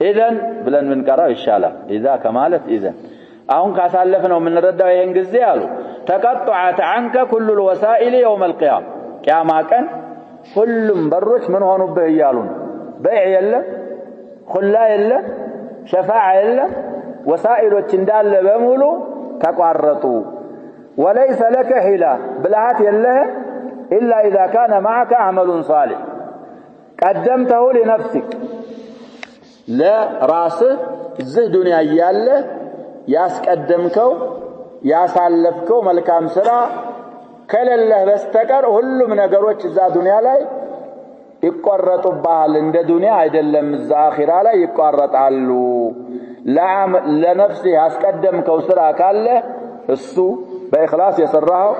Speaker 1: ኢዘን ብለን ምን ቀራው ይሻላል ኢዛ ከማለት ኢዘን አሁን ካሳለፈነው ምን ረዳው ይሄን ጊዜ አሉ ተቀጣዓት عنك كل الوسائل يوم القيامه ቂያማ ቀን ሁሉም በሮች ምን ሆኑብህ ይያሉ በይዕ የለም ኹላ የለም ሸፋዓ የለም ወሳኢሎች እንዳለ በሙሉ ተቋረጡ وليس لك حيلة بلهات يله إلا إذا كان معك عمل صالح قدمته لنفسك لا راسه زه دنيا ياله ياسقدمكو ياسالفكو ملكام سرا كلله بستقر ሁሉም ነገሮች እዛ ዱንያ ላይ ይቆረጡባል እንደ ዱንያ አይደለም እዛ አኺራ ላይ ይቆረጣሉ ለነፍስ ያስቀደምከው ስራ ካለ እሱ በእخلاص የሰራው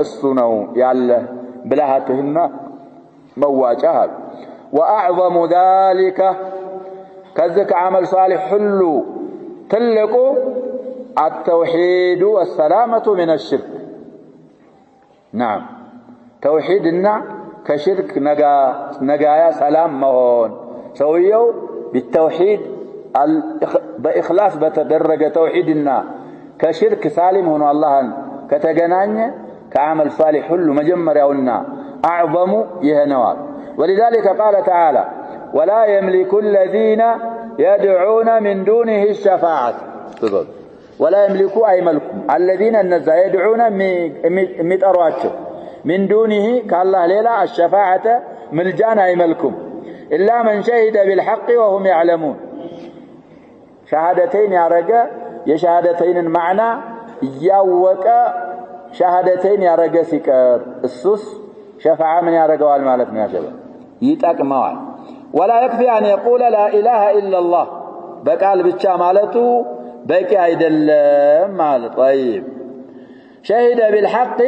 Speaker 1: እሱ ነው ያለ ብልሃትህና መዋጫህ واعظم ذلك كذلك عمل صالح ሁሉ ትልቁ التوحيد والسلامة من الشرك نعم توحيدنا كشرك نجايا سلام مهون سويو بالتوحيد بإخلاص بتدرج توحيدنا كشرك سالم هنا الله كتجنانية كعمل صالح كل مجمر يونا أعظم يهنوال ولذلك قال تعالى ولا يملك الذين يدعون من دونه الشفاعة ولا يملكوا أي ملك الذين النزا يدعون متأرواته من دونه كالله ليلا الشفاعة ملجانا يملكم إلا من شهد بالحق وهم يعلمون شهادتين يا رجاء يشهادتين المعنى يوك شهادتين يا رجاء سكر السوس شفاعة من يا رجاء والمالك يا شباب يتاك موال ولا يكفي أن يقول لا إله إلا الله بقال بتشا مالته بكي አይደለም ማለት طيب شهد بالحق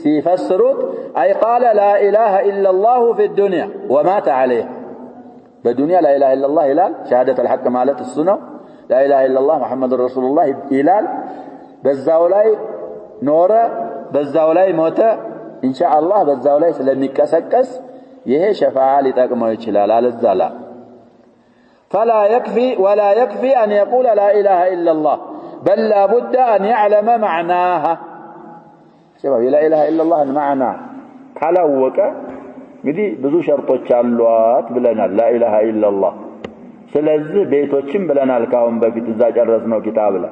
Speaker 1: سيفسرت أي قال لا إله إلا الله في الدنيا ومات عليه بالدنيا لا إله إلا الله إلال شهادة الحق مالت السنة لا إله إلا الله محمد رسول الله إلال بالزاولاي نورة بالزاولاي موتة إن شاء الله بالزاولاي سلمي كسكس يهي شفاعة لتقمو يتشلال على الزلاء فلا يكفي ولا يكفي أن يقول لا إله إلا الله بل لا بد أن يعلم معناها شباب لا إله إلا الله المعنى كلاوك بدي بزو شرطوች አሏት ብለናል لا إله إلا الله ስለዚህ ቤቶችን ብለናል ካሁን በፊት እዛ ጨረስነው ኪታብ ላይ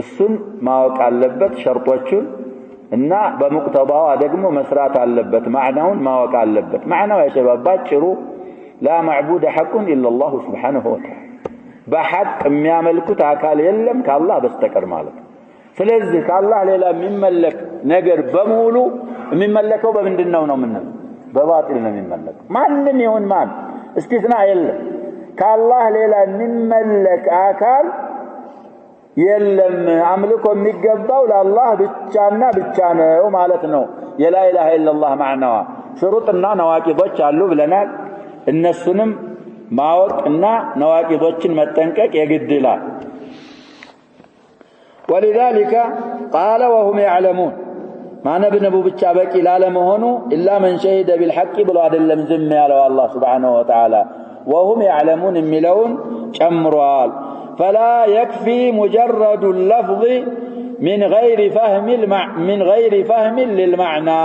Speaker 1: እሱን ማወቅ አለበት ሸርጦቹን እና በመቅተባው ደግሞ መስራት አለበት ማዕናውን ማወቅ አለበት ማዕናው ያሸባብ ባጭሩ لا معبود حق إلا الله سبحانه وتعالى بحق የሚያመልኩት አካል የለም ከአላህ በስተቀር ማለት ስለዚህ ከአላህ ሌላ የሚመለክ ነገር በሙሉ የሚመለከው በምንድነው ነው ምን በባጢል ነው የሚመለከው ማንንም ይሁን ማን እስቲስና የለም ከአላህ ሌላ የሚመለክ አካል የለም አምልኮ የሚገባው ለአላህ ብቻና ብቻ ነው ማለት ነው የላ ኢላሃ ኢላላህ ማዕናዋ ሽሩጥና ነዋቂዶች አሉ ብለናል እነሱንም ማወቅና ነዋቂዶችን መጠንቀቅ የግድ ይላል ولذلك قال وهم يعلمون ما نبنبو ብቻ በቂ ላለመሆኑ إلا من شهد بالحق ብሎ አይደለም ዝም ያለው አላህ Subhanahu Wa Ta'ala وهم يعلمون የሚለውን ጨምሯል فلا يكفي مجرد اللفظ من غير فهم للمعنى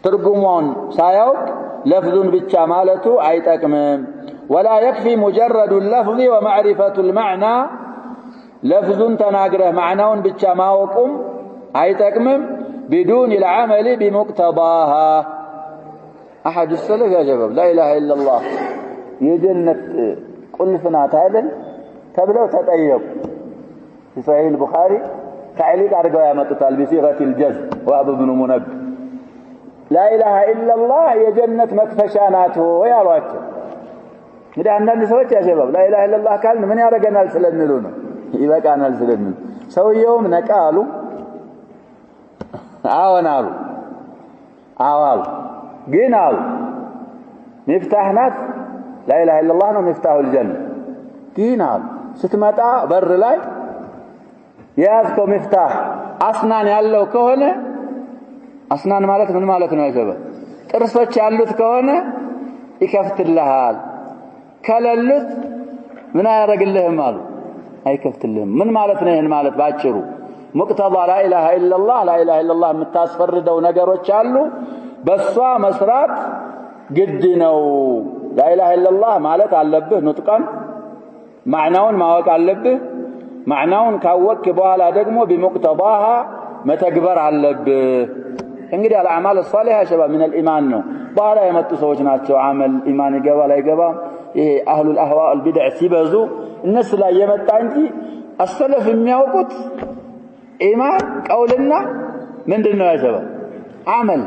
Speaker 1: ترجمون ሳያውቅ لفظ ብቻ ማለቱ አይጠቅምም ولا يكفي مجرد اللفظ ومعرفة المعنى لفظ تناغره معناውን ብቻ ማወቁም አይጠቅምም بدون العمل بمقتضاها احد السلف يا شباب لا اله الا الله የጀነት ቁልፍና ታይደል ተብለው ተጠየቁ في صحيح البخاري تعليق አድርገው ያመጡታል بصيغة الجزم وابو بن منبه لا إله إلا الله የጀነት መክፈሻ ናት ወይ አሏቸው እንግዲህ አንዳንድ ሰዎች ያ شباب لا إله إلا الله ካልን ምን ያረጋናል ስለሚሉ ነው ይበቃናል ስለሚሉ ሰውየውም ነቃሉ አወናሉ አዋል ግን አሉ مفتاح ናት لا إله إلا الله ነው مفتاح الجنة ግን አሉ ስትመጣ በር ላይ ያዝከው مفتاح አስናን ያለው ከሆነ አስናን ማለት ምን ማለት ነው ያጀበ ጥርሶች ያሉት ከሆነ ይከፍትልሃል ከለሉት ምን ያረግልህም አሉ አይከፍትልህም ምን ማለት ነው ይሄን ማለት ባጭሩ ሙቅተዳ لا إله إلا الله لا إله إلا الله የምታስፈርደው ነገሮች አሉ በሷ መስራት ግድ ነው لا إله إلا الله ማለት አለብህ ንጥቃን ማዕናውን ማወቅ አለብህ ማዕናውን ካወቅክ በኋላ ደግሞ بمقتضاها መተግበር አለብህ እንግዲህ الأعمال الصالحة شباب من الإيمان ነው በኋላ የመጡ ሰዎች ናቸው አመል ኢማን ይገባል አይገባም ይሄ አህሉ الأهواء البدع ሲበዙ እነሱ ላይ የመጣ እንጂ አሰለፍ የሚያውቁት ኢማን ቀውልና ምንድነው ያጀባ አመል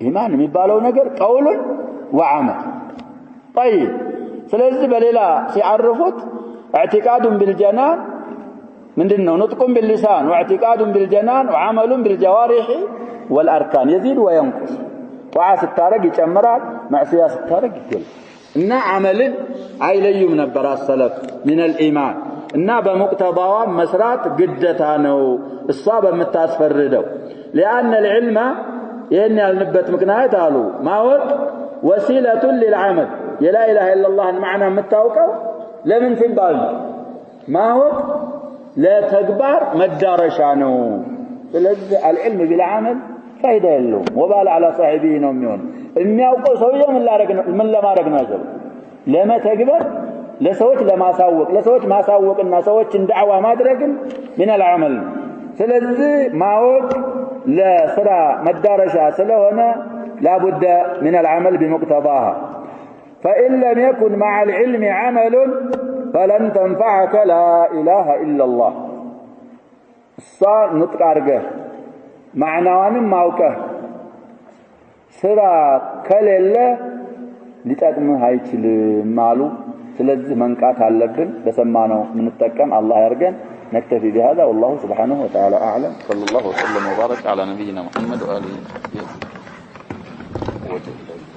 Speaker 1: ኢማን የሚባለው ነገር ቀውልን ወአመል طيب ስለዚህ በሌላ ሲዓርፉት اعتقاد بالجنان ምንድነው نطق باللسان واعتقاد بالجنان وعمل بالجوارح والاركان يزيد وينقص طاعه ستارق يጨምራል معصيه ستارق ይገል እና አመልን አይለዩም ነበር አሰለፍ من الايمان እና በመቅተባዋ መስራት ግዴታ ነው እሷ በመታስፈርደው لان العلم ይሄን ያልንበት ምክንያት አሉ ማወቅ وسيله للعمل لا اله الا الله المعنى የምታውቀው ለምን ሲባል ማወቅ ለተግባር መዳረሻ ነው ስለዚህ العلم بالعمل فائده የለውም وبال على صاحبه ነው የሚሆን የሚያውቀው ሰውየው ምን ለማድረግ ነው ያለው ለመተግበር ለሰዎች ለማሳወቅ ለሰዎች ማሳወቅና ሰዎችን ዳዕዋ ማድረግን من العمل ስለዚህ ማወቅ
Speaker 2: لسرا مدارشا سلونا لا بد من العمل بمقتضاها فإن لم يكن مع العلم عمل فلن تنفعك لا إله إلا الله الصار نطق أرقه معنوان موقه سرا كليله لتقمه هايتل مالو ስለዚህ መንቃት አለብን በሰማነው ምንጠቀም አላህ ያርገን نكتفي بهذا والله سبحانه وتعالى أعلم صلى الله وسلم وبارك على نبينا محمد وآله وصحبه